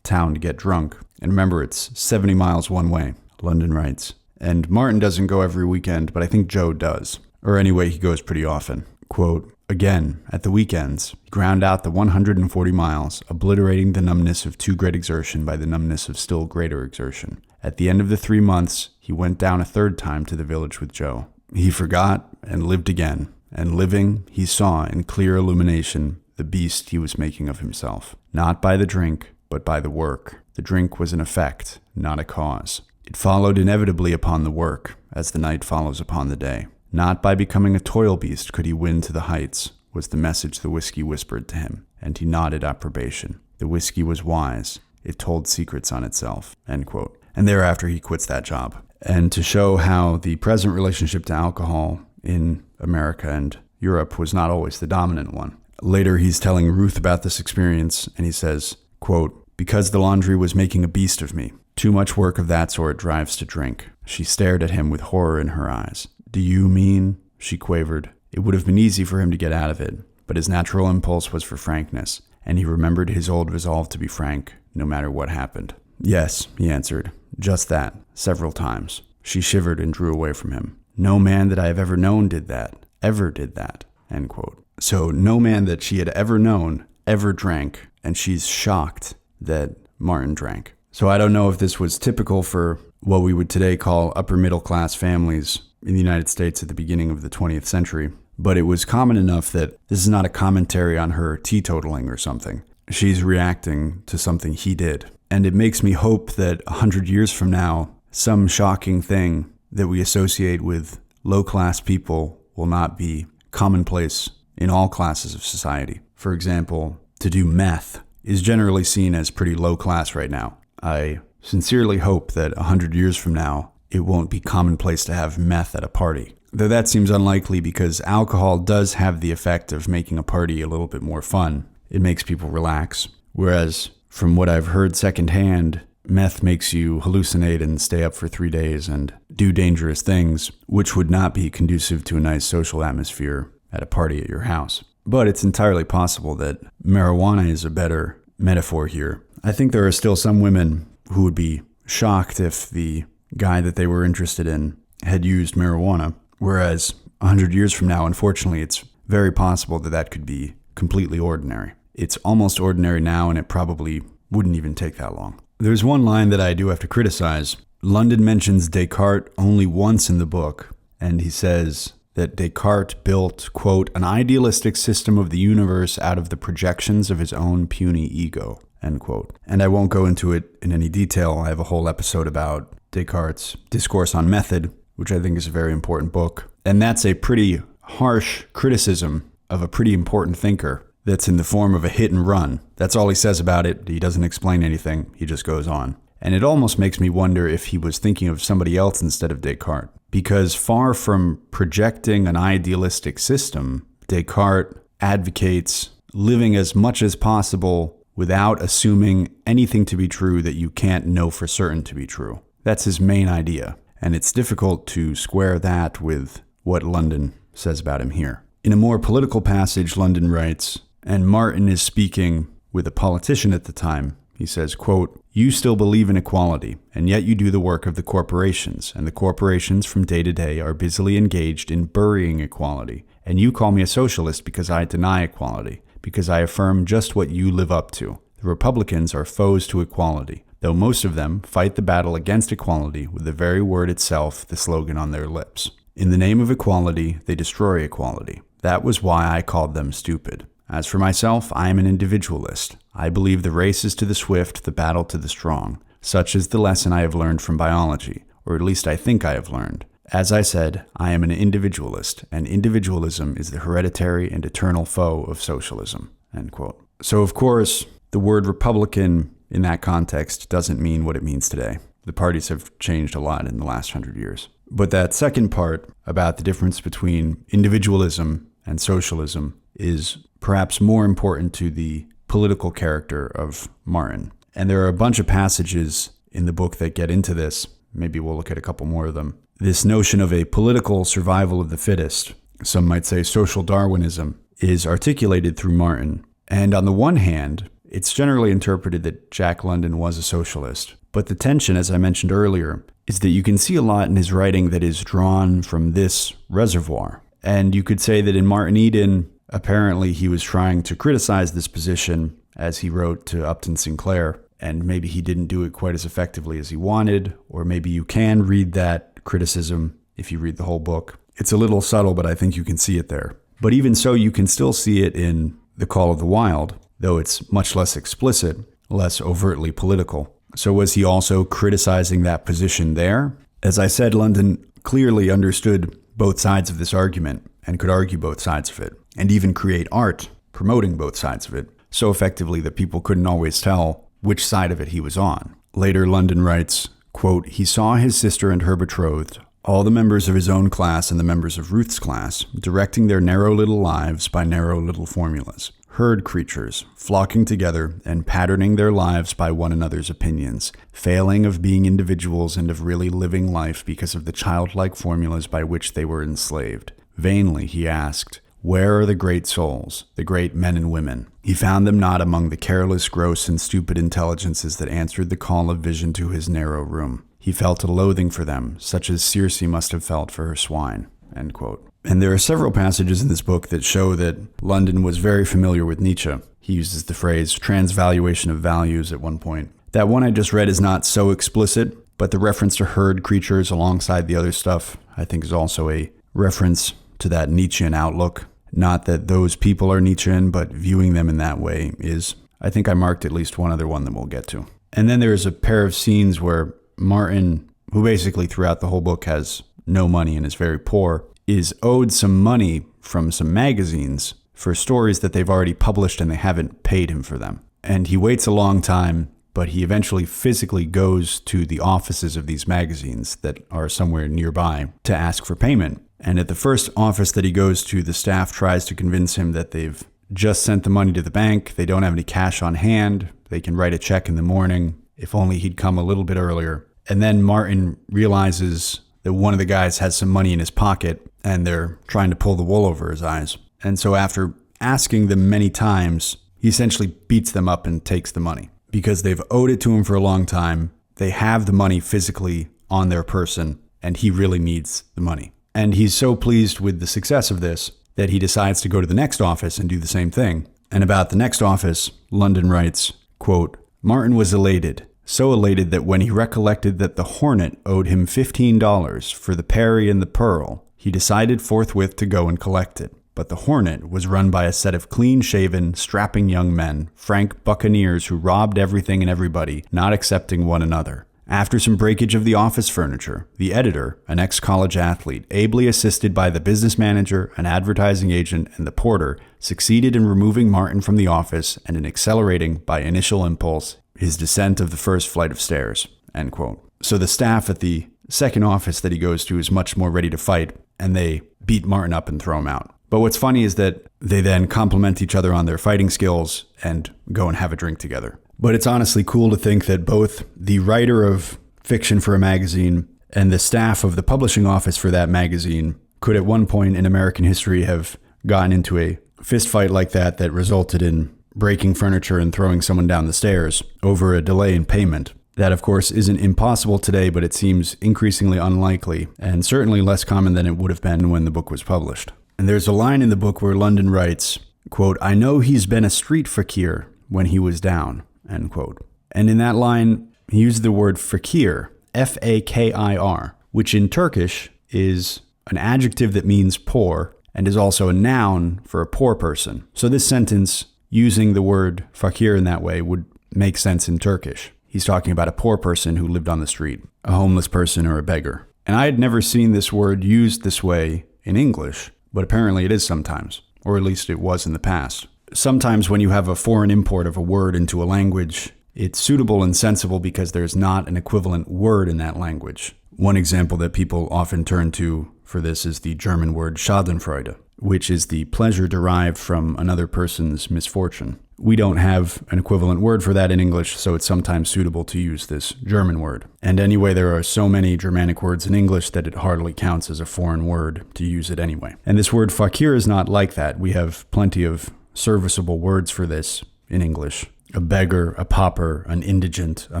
town to get drunk. And remember, it's 70 miles one way, London writes. And Martin doesn't go every weekend, but I think Joe does. Or anyway, he goes pretty often. Quote, again, at the weekends, he ground out the 140 miles, obliterating the numbness of too great exertion by the numbness of still greater exertion. At the end of the 3 months, he went down a third time to the village with Joe. He forgot and lived again, and living, he saw in clear illumination the beast he was making of himself. Not by the drink, but by the work. The drink was an effect, not a cause. It followed inevitably upon the work, as the night follows upon the day. Not by becoming a toil beast could he win to the heights, was the message the whiskey whispered to him, and he nodded approbation. The whiskey was wise. It told secrets on itself, end quote. And thereafter he quits that job. And to show how the present relationship to alcohol in America and Europe was not always the dominant one. Later he's telling Ruth about this experience, and he says, quote, because the laundry was making a beast of me. Too much work of that sort drives to drink. She stared at him with horror in her eyes. Do you mean? She quavered. It would have been easy for him to get out of it, but his natural impulse was for frankness, and he remembered his old resolve to be frank, no matter what happened. Yes, he answered. Just that, several times. She shivered and drew away from him. No man that I have ever known did that, ever did that, end quote. So no man that she had ever known ever drank, and she's shocked that Martin drank. So I don't know if this was typical for what we would today call upper middle class families in the United States at the beginning of the 20th century, but it was common enough that this is not a commentary on her teetotaling or something. She's reacting to something he did. And it makes me hope that 100 years from now, some shocking thing that we associate with low-class people will not be commonplace in all classes of society. For example, to do meth is generally seen as pretty low class right now. I sincerely hope that 100 years from now, it won't be commonplace to have meth at a party. Though that seems unlikely because alcohol does have the effect of making a party a little bit more fun. It makes people relax. Whereas, from what I've heard secondhand, meth makes you hallucinate and stay up for 3 days and do dangerous things, which would not be conducive to a nice social atmosphere at a party at your house. But it's entirely possible that marijuana is a better metaphor here. I think there are still some women who would be shocked if the guy that they were interested in had used marijuana, whereas 100 years from now, unfortunately, it's very possible that that could be completely ordinary. It's almost ordinary now, and it probably wouldn't even take that long. There's one line that I do have to criticize. London mentions Descartes only once in the book, and he says that Descartes built, quote, an idealistic system of the universe out of the projections of his own puny ego, end quote. And I won't go into it in any detail. I have a whole episode about Descartes' Discourse on Method, which I think is a very important book. And that's a pretty harsh criticism of a pretty important thinker that's in the form of a hit and run. That's all he says about it. He doesn't explain anything. He just goes on. And it almost makes me wonder if he was thinking of somebody else instead of Descartes. Because far from projecting an idealistic system, Descartes advocates living as much as possible without assuming anything to be true that you can't know for certain to be true. That's his main idea. And it's difficult to square that with what London says about him here. In a more political passage, London writes, and Martin is speaking with a politician at the time. He says, quote, you still believe in equality, and yet you do the work of the corporations, and the corporations from day to day are busily engaged in burying equality. And you call me a socialist because I deny equality, because I affirm just what you live up to. The Republicans are foes to equality, though most of them fight the battle against equality with the very word itself, the slogan on their lips. In the name of equality, they destroy equality. That was why I called them stupid. As for myself, I am an individualist. I believe the race is to the swift, the battle to the strong. Such is the lesson I have learned from biology, or at least I think I have learned. As I said, I am an individualist, and individualism is the hereditary and eternal foe of socialism, end quote. So, of course, the word Republican in that context doesn't mean what it means today. The parties have changed a lot in the last 100 years. But that second part about the difference between individualism and socialism is perhaps more important to the political character of Martin. And there are a bunch of passages in the book that get into this. Maybe we'll look at a couple more of them. This notion of a political survival of the fittest, some might say social Darwinism, is articulated through Martin. And on the one hand, it's generally interpreted that Jack London was a socialist. But the tension, as I mentioned earlier, is that you can see a lot in his writing that is drawn from this reservoir. And you could say that in Martin Eden, apparently he was trying to criticize this position as he wrote to Upton Sinclair, and maybe he didn't do it quite as effectively as he wanted, or maybe you can read that criticism if you read the whole book. It's a little subtle, but I think you can see it there. But even so, you can still see it in The Call of the Wild, though it's much less explicit, less overtly political. So was he also criticizing that position there? As I said, London clearly understood both sides of this argument and could argue both sides of it, and even create art promoting both sides of it so effectively that people couldn't always tell which side of it he was on. Later, London writes, quote, "He saw his sister and her betrothed, all the members of his own class and the members of Ruth's class, directing their narrow little lives by narrow little formulas. Herd creatures, flocking together and patterning their lives by one another's opinions, failing of being individuals and of really living life because of the childlike formulas by which they were enslaved. Vainly he asked, where are the great souls, the great men and women? He found them not among the careless, gross, and stupid intelligences that answered the call of vision to his narrow room. He felt a loathing for them, such as Circe must have felt for her swine." End quote. And there are several passages in this book that show that London was very familiar with Nietzsche. He uses the phrase transvaluation of values at one point. That one I just read is not so explicit, but the reference to herd creatures alongside the other stuff, I think, is also a reference to that Nietzschean outlook. Not that those people are Nietzschean, but viewing them in that way is. I think I marked at least one other one that we'll get to. And then there's a pair of scenes where Martin, who basically throughout the whole book has no money and is very poor, is owed some money from some magazines for stories that they've already published and they haven't paid him for them. And he waits a long time, but he eventually physically goes to the offices of these magazines that are somewhere nearby to ask for payment. And at the first office that he goes to, the staff tries to convince him that they've just sent the money to the bank, they don't have any cash on hand, they can write a check in the morning, if only he'd come a little bit earlier. And then Martin realizes that one of the guys has some money in his pocket and they're trying to pull the wool over his eyes. And so after asking them many times, he essentially beats them up and takes the money. Because they've owed it to him for a long time, they have the money physically on their person, and he really needs the money. And he's so pleased with the success of this that he decides to go to the next office and do the same thing. And about the next office, London writes, quote, "Martin was elated, so elated that when he recollected that the Hornet owed him $15 for the Peri and the Pearl, he decided forthwith to go and collect it. But the Hornet was run by a set of clean-shaven, strapping young men, frank buccaneers who robbed everything and everybody, not excepting one another. After some breakage of the office furniture, the editor, an ex-college athlete, ably assisted by the business manager, an advertising agent, and the porter, succeeded in removing Martin from the office and in accelerating, by initial impulse, his descent of the first flight of stairs." End quote. So the staff at the second office that he goes to is much more ready to fight, and they beat Martin up and throw him out. But what's funny is that they then compliment each other on their fighting skills and go and have a drink together. But it's honestly cool to think that both the writer of fiction for a magazine and the staff of the publishing office for that magazine could at one point in American history have gotten into a fist fight like that that resulted in breaking furniture and throwing someone down the stairs over a delay in payment. That, of course, isn't impossible today, but it seems increasingly unlikely and certainly less common than it would have been when the book was published. And there's a line in the book where London writes, quote, "I know he's been a street fakir when he was down," end quote. And in that line, he used the word fakir, F-A-K-I-R, which in Turkish is an adjective that means poor and is also a noun for a poor person. So this sentence, using the word fakir in that way, would make sense in Turkish. He's talking about a poor person who lived on the street, a homeless person or a beggar. And I had never seen this word used this way in English, but apparently it is sometimes, or at least it was in the past. Sometimes when you have a foreign import of a word into a language, it's suitable and sensible because there's not an equivalent word in that language. One example that people often turn to for this is the German word Schadenfreude, which is the pleasure derived from another person's misfortune. We don't have an equivalent word for that in English, so it's sometimes suitable to use this German word. And anyway, there are so many Germanic words in English that it hardly counts as a foreign word to use it anyway. And this word fakir is not like that. We have plenty of serviceable words for this in English. A beggar, a pauper, an indigent, a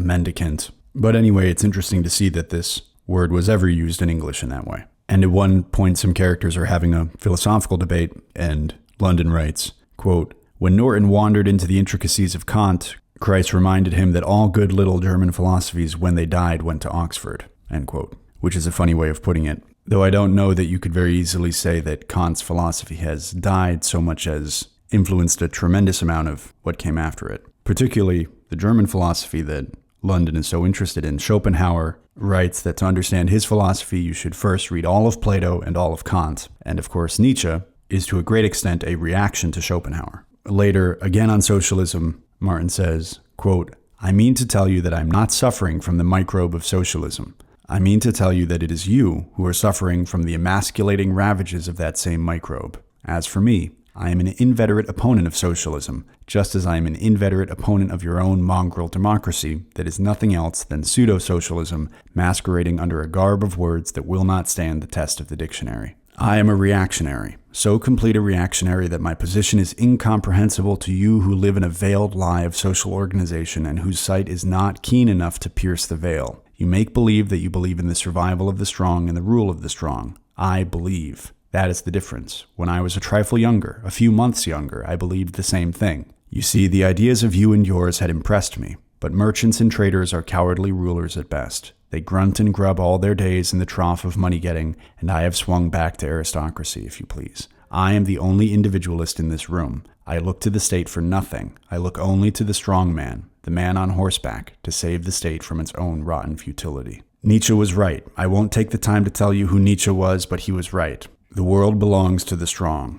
mendicant. But anyway, it's interesting to see that this word was ever used in English in that way. And at one point, some characters are having a philosophical debate, and London writes, quote, "When Norton wandered into the intricacies of Kant, Christ reminded him that all good little German philosophies, when they died, went to Oxford," end quote, which is a funny way of putting it. Though I don't know that you could very easily say that Kant's philosophy has died so much as influenced a tremendous amount of what came after it, particularly the German philosophy that London is so interested in. Schopenhauer writes that to understand his philosophy, you should first read all of Plato and all of Kant. And of course, Nietzsche is to a great extent a reaction to Schopenhauer. Later, again on socialism, Martin says, quote, "I mean to tell you that I'm not suffering from the microbe of socialism. I mean to tell you that it is you who are suffering from the emasculating ravages of that same microbe. As for me, I am an inveterate opponent of socialism, just as I am an inveterate opponent of your own mongrel democracy that is nothing else than pseudo-socialism masquerading under a garb of words that will not stand the test of the dictionary. I am a reactionary, so complete a reactionary that my position is incomprehensible to you who live in a veiled lie of social organization and whose sight is not keen enough to pierce the veil. You make believe that you believe in the survival of the strong and the rule of the strong. I believe. That is the difference. When I was a trifle younger, a few months younger, I believed the same thing. You see, the ideas of you and yours had impressed me, but merchants and traders are cowardly rulers at best. They grunt and grub all their days in the trough of money-getting, and I have swung back to aristocracy, if you please. I am the only individualist in this room. I look to the state for nothing. I look only to the strong man, the man on horseback, to save the state from its own rotten futility." Nietzsche was right. I won't take the time to tell you who Nietzsche was, but he was right. The world belongs to the strong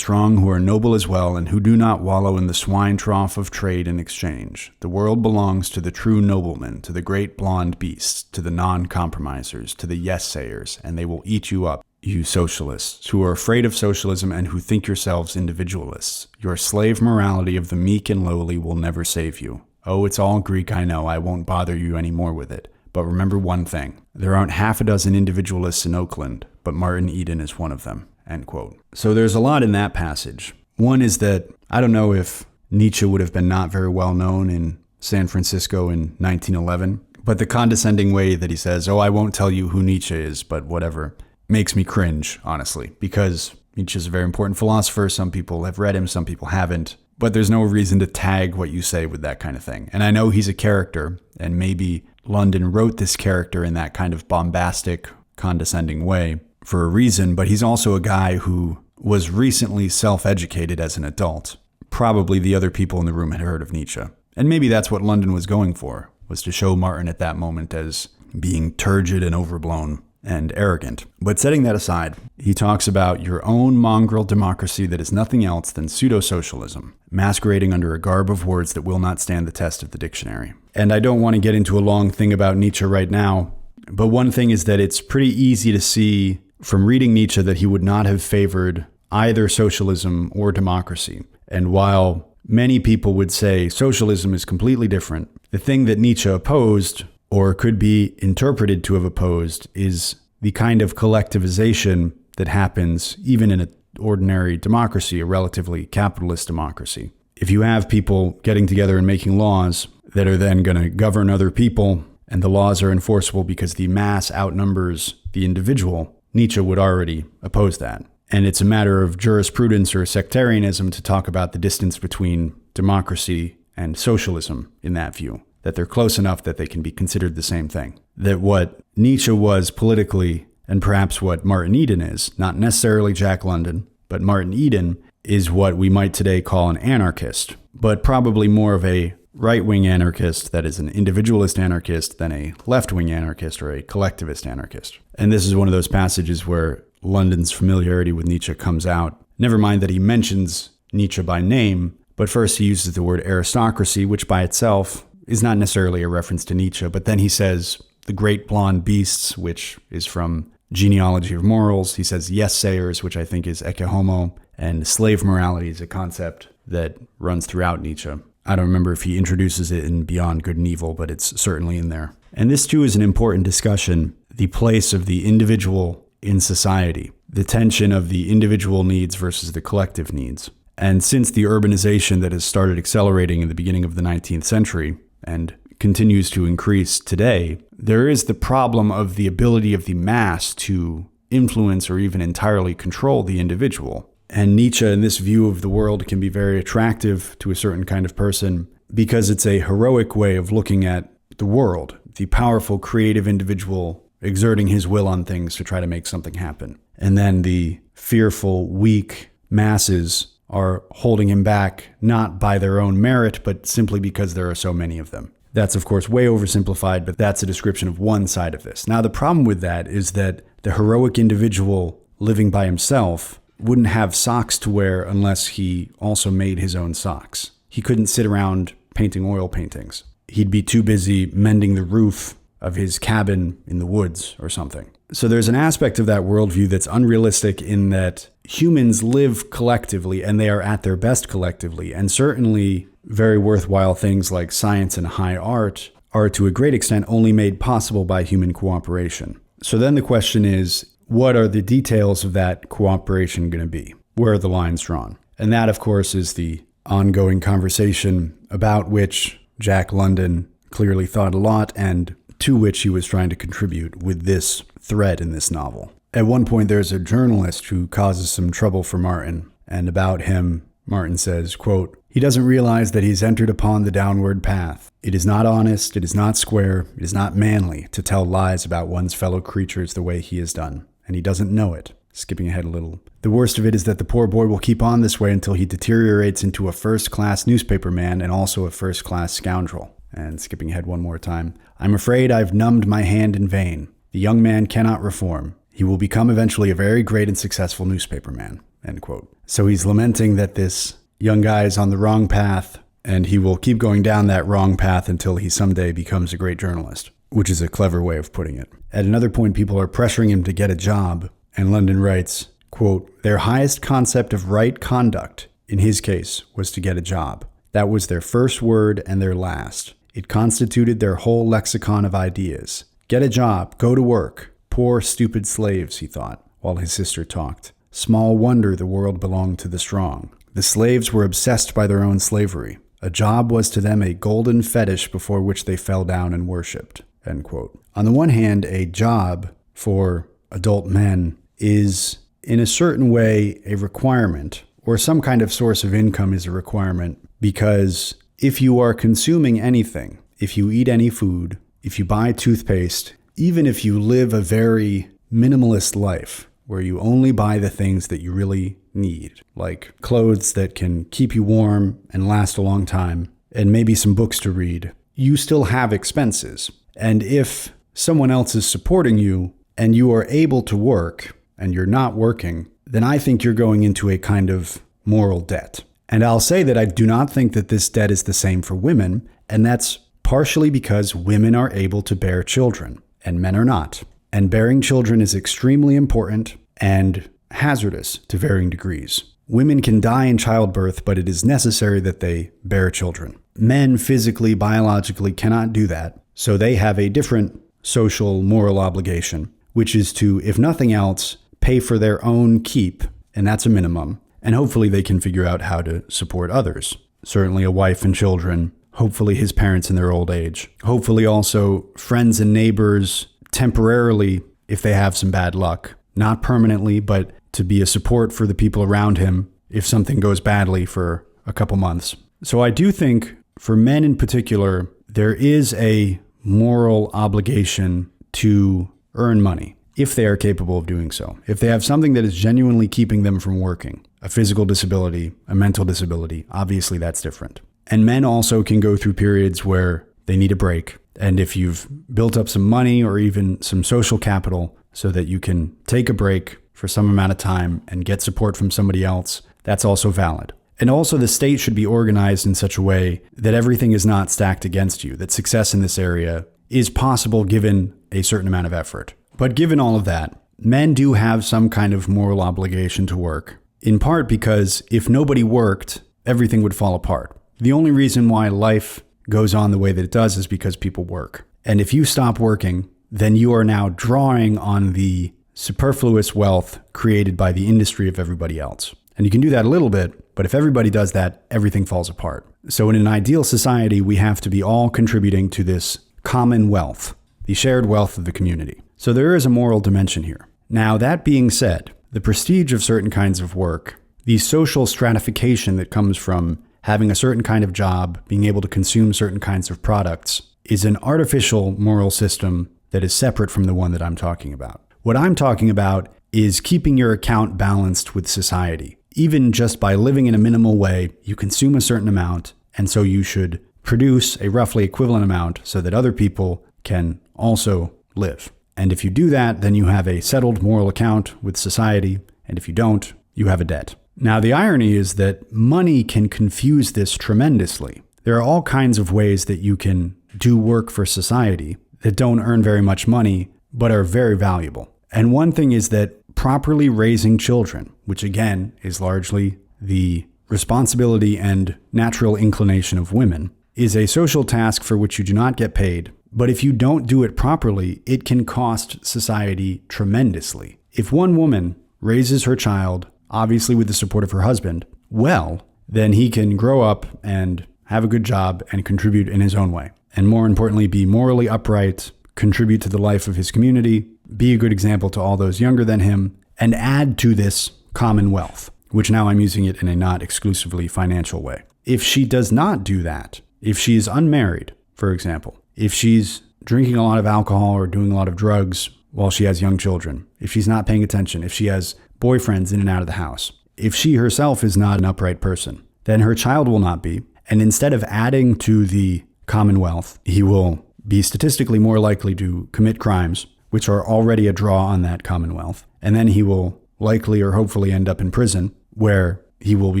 who are noble as well and who do not wallow in the swine trough of trade and exchange. The world belongs to the true noblemen, to the great blonde beasts, to the non-compromisers, to the yes-sayers, and they will eat you up, you socialists, who are afraid of socialism and who think yourselves individualists. Your slave morality of the meek and lowly will never save you. Oh, it's all Greek, I know. I won't bother you any more with it. But remember one thing. There aren't half a dozen individualists in Oakland, but Martin Eden is one of them, end quote. So there's a lot in that passage. One is that I don't know if Nietzsche would have been not very well known in San Francisco in 1911, but the condescending way that he says, "Oh, I won't tell you who Nietzsche is, but whatever," makes me cringe, honestly, because Nietzsche's a very important philosopher. Some people have read him, some people haven't. But there's no reason to tag what you say with that kind of thing. And I know he's a character, and maybe London wrote this character in that kind of bombastic, condescending way for a reason, but he's also a guy who was recently self-educated as an adult. Probably the other people in the room had heard of Nietzsche. And maybe that's what London was going for, was to show Martin at that moment as being turgid and overblown and arrogant. But setting that aside, he talks about your own mongrel democracy that is nothing else than pseudo-socialism, masquerading under a garb of words that will not stand the test of the dictionary. And I don't want to get into a long thing about Nietzsche right now, but one thing is that it's pretty easy to see from reading Nietzsche that he would not have favored either socialism or democracy. And while many people would say socialism is completely different, the thing that Nietzsche opposed, or could be interpreted to have opposed, is the kind of collectivization that happens even in an ordinary democracy, a relatively capitalist democracy. If you have people getting together and making laws that are then going to govern other people, and the laws are enforceable because the mass outnumbers the individual, Nietzsche would already oppose that. And it's a matter of jurisprudence or sectarianism to talk about the distance between democracy and socialism in that view, that they're close enough that they can be considered the same thing. That what Nietzsche was politically, and perhaps what Martin Eden is, not necessarily Jack London, but Martin Eden is what we might today call an anarchist, but probably more of a right-wing anarchist that is an individualist anarchist than a left-wing anarchist or a collectivist anarchist. And this is one of those passages where London's familiarity with Nietzsche comes out. Never mind that he mentions Nietzsche by name, but first he uses the word aristocracy, which by itself is not necessarily a reference to Nietzsche, but then he says the great blonde beasts, which is from Genealogy of Morals. He says yes-sayers, which I think is ecce homo, and slave morality is a concept that runs throughout Nietzsche. I don't remember if he introduces it in Beyond Good and Evil, but it's certainly in there. And this too is an important discussion, the place of the individual in society, the tension of the individual needs versus the collective needs. And since the urbanization that has started accelerating in the beginning of the 19th century and continues to increase today, there is the problem of the ability of the mass to influence or even entirely control the individual. And Nietzsche, in this view of the world, can be very attractive to a certain kind of person because it's a heroic way of looking at the world, the powerful, creative individual exerting his will on things to try to make something happen. And then the fearful, weak masses are holding him back, not by their own merit, but simply because there are so many of them. That's, of course, way oversimplified, but that's a description of one side of this. Now, the problem with that is that the heroic individual living by himself wouldn't have socks to wear unless he also made his own socks. He couldn't sit around painting oil paintings. He'd be too busy mending the roof of his cabin in the woods or something. So there's an aspect of that worldview that's unrealistic in that humans live collectively and they are at their best collectively. And certainly very worthwhile things like science and high art are to a great extent only made possible by human cooperation. So then the question is, what are the details of that cooperation going to be? Where are the lines drawn? And that, of course, is the ongoing conversation about which Jack London clearly thought a lot and to which he was trying to contribute with this thread in this novel. At one point, there's a journalist who causes some trouble for Martin, and about him, Martin says, quote, "He doesn't realize that he's entered upon the downward path. It is not honest, it is not square, it is not manly to tell lies about one's fellow creatures the way he has done, and he doesn't know it." Skipping ahead a little. "The worst of it is that the poor boy will keep on this way until he deteriorates into a first-class newspaper man and also a first-class scoundrel." And skipping ahead one more time. "I'm afraid I've numbed my hand in vain. The young man cannot reform. He will become eventually a very great and successful newspaper man." End quote. So he's lamenting that this young guy is on the wrong path, and he will keep going down that wrong path until he someday becomes a great journalist, which is a clever way of putting it. At another point, people are pressuring him to get a job, and London writes, quote, "Their highest concept of right conduct, in his case, was to get a job. That was their first word and their last. It constituted their whole lexicon of ideas. Get a job, go to work. Poor, stupid slaves," he thought, while his sister talked. "Small wonder the world belonged to the strong. The slaves were obsessed by their own slavery. A job was to them a golden fetish before which they fell down and worshipped." End quote. On the one hand, a job for adult men is, in a certain way, a requirement, or some kind of source of income is a requirement, because if you are consuming anything, if you eat any food, if you buy toothpaste, even if you live a very minimalist life, where you only buy the things that you really need, like clothes that can keep you warm and last a long time, and maybe some books to read, you still have expenses. And if someone else is supporting you and you are able to work and you're not working, then I think you're going into a kind of moral debt. And I'll say that I do not think that this debt is the same for women, and that's partially because women are able to bear children, and men are not. And bearing children is extremely important and hazardous to varying degrees. Women can die in childbirth, but it is necessary that they bear children. Men physically, biologically cannot do that, so they have a different social, moral obligation, which is to, if nothing else, pay for their own keep, and that's a minimum. And hopefully they can figure out how to support others. Certainly a wife and children, hopefully his parents in their old age. Hopefully also friends and neighbors temporarily if they have some bad luck. Not permanently, but to be a support for the people around him if something goes badly for a couple months. So I do think for men in particular, there is a moral obligation to earn money if they are capable of doing so. If they have something that is genuinely keeping them from working, a physical disability, a mental disability, obviously that's different. And men also can go through periods where they need a break. And if you've built up some money or even some social capital so that you can take a break for some amount of time and get support from somebody else, that's also valid. And also the state should be organized in such a way that everything is not stacked against you, that success in this area is possible given a certain amount of effort. But given all of that, men do have some kind of moral obligation to work, in part because if nobody worked, everything would fall apart. The only reason why life goes on the way that it does is because people work. And if you stop working, then you are now drawing on the superfluous wealth created by the industry of everybody else. And you can do that a little bit, but if everybody does that, everything falls apart. So in an ideal society, we have to be all contributing to this common wealth, the shared wealth of the community. So there is a moral dimension here. Now, that being said, the prestige of certain kinds of work, the social stratification that comes from having a certain kind of job, being able to consume certain kinds of products, is an artificial moral system that is separate from the one that I'm talking about. What I'm talking about is keeping your account balanced with society. Even just by living in a minimal way, you consume a certain amount, and so you should produce a roughly equivalent amount so that other people can also live. And if you do that, then you have a settled moral account with society, and if you don't, you have a debt. Now, the irony is that money can confuse this tremendously. There are all kinds of ways that you can do work for society that don't earn very much money, but are very valuable. And one thing is that properly raising children, which again is largely the responsibility and natural inclination of women, is a social task for which you do not get paid. But if you don't do it properly, it can cost society tremendously. If one woman raises her child, obviously with the support of her husband, well, then he can grow up and have a good job and contribute in his own way. And more importantly, be morally upright, contribute to the life of his community, be a good example to all those younger than him, and add to this commonwealth, which now I'm using it in a not exclusively financial way. If she does not do that, if she is unmarried, for example, if she's drinking a lot of alcohol or doing a lot of drugs while she has young children, if she's not paying attention, if she has boyfriends in and out of the house, if she herself is not an upright person, then her child will not be. And instead of adding to the commonwealth, he will be statistically more likely to commit crimes, which are already a draw on that commonwealth. And then he will likely or hopefully end up in prison, where he will be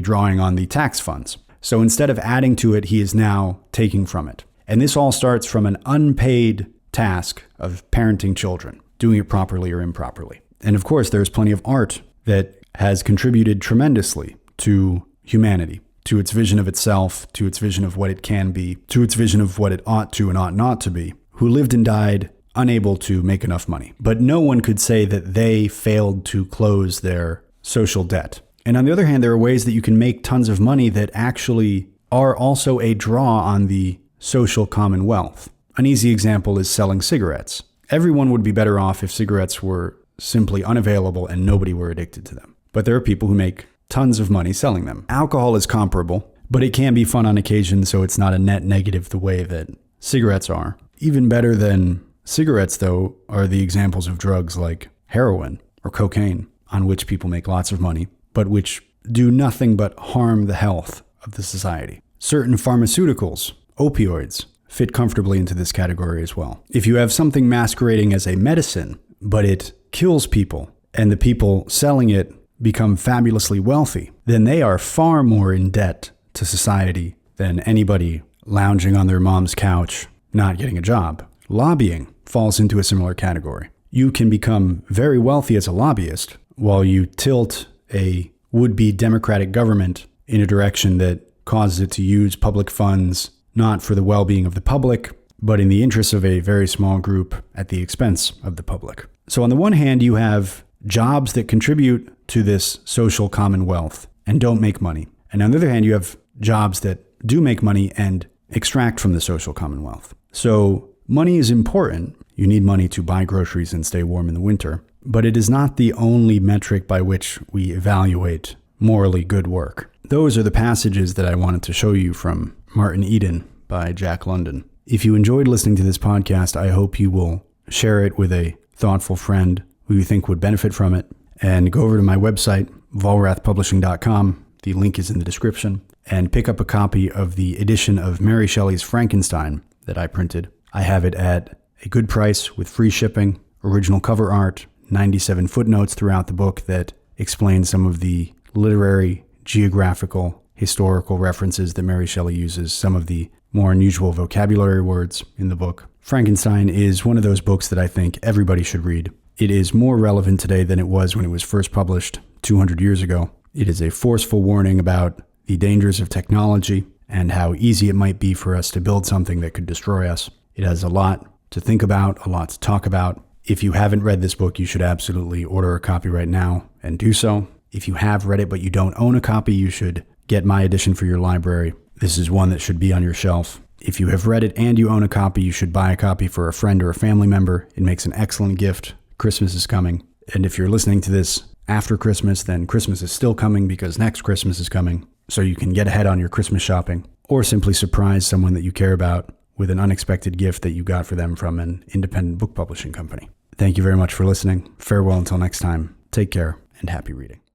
drawing on the tax funds. So instead of adding to it, he is now taking from it. And this all starts from an unpaid task of parenting children, doing it properly or improperly. And of course, there's plenty of art that has contributed tremendously to humanity, to its vision of itself, to its vision of what it can be, to its vision of what it ought to and ought not to be, who lived and died unable to make enough money. But no one could say that they failed to close their social debt. And on the other hand, there are ways that you can make tons of money that actually are also a draw on the social commonwealth. An easy example is selling cigarettes. Everyone would be better off if cigarettes were simply unavailable and nobody were addicted to them. But there are people who make tons of money selling them. Alcohol is comparable, but it can be fun on occasion, so it's not a net negative the way that cigarettes are. Even better than cigarettes, though, are the examples of drugs like heroin or cocaine, on which people make lots of money, but which do nothing but harm the health of the society. Certain pharmaceuticals, opioids, fit comfortably into this category as well. If you have something masquerading as a medicine, but it kills people, and the people selling it become fabulously wealthy, then they are far more in debt to society than anybody lounging on their mom's couch, not getting a job. Lobbying falls into a similar category. You can become very wealthy as a lobbyist while you tilt a would-be democratic government in a direction that causes it to use public funds not for the well-being of the public, but in the interests of a very small group at the expense of the public. So on the one hand, you have jobs that contribute to this social commonwealth and don't make money. And on the other hand, you have jobs that do make money and extract from the social commonwealth. So money is important. You need money to buy groceries and stay warm in the winter. But it is not the only metric by which we evaluate morally good work. Those are the passages that I wanted to show you from Martin Eden by Jack London. If you enjoyed listening to this podcast, I hope you will share it with a thoughtful friend who you think would benefit from it. And go over to my website, volrathpublishing.com. The link is in the description. And pick up a copy of the edition of Mary Shelley's Frankenstein that I printed. I have it at a good price with free shipping, original cover art, 97 footnotes throughout the book that explain some of the literary, geographical, historical references that Mary Shelley uses, some of the more unusual vocabulary words in the book. Frankenstein is one of those books that I think everybody should read. It is more relevant today than it was when it was first published 200 years ago. It is a forceful warning about the dangers of technology and how easy it might be for us to build something that could destroy us. It has a lot to think about, a lot to talk about. If you haven't read this book, you should absolutely order a copy right now and do so. If you have read it but you don't own a copy, you should get my edition for your library. This is one that should be on your shelf. If you have read it and you own a copy, you should buy a copy for a friend or a family member. It makes an excellent gift. Christmas is coming. And if you're listening to this after Christmas, then Christmas is still coming because next Christmas is coming. So you can get ahead on your Christmas shopping, or simply surprise someone that you care about with an unexpected gift that you got for them from an independent book publishing company. Thank you very much for listening. Farewell until next time. Take care and happy reading.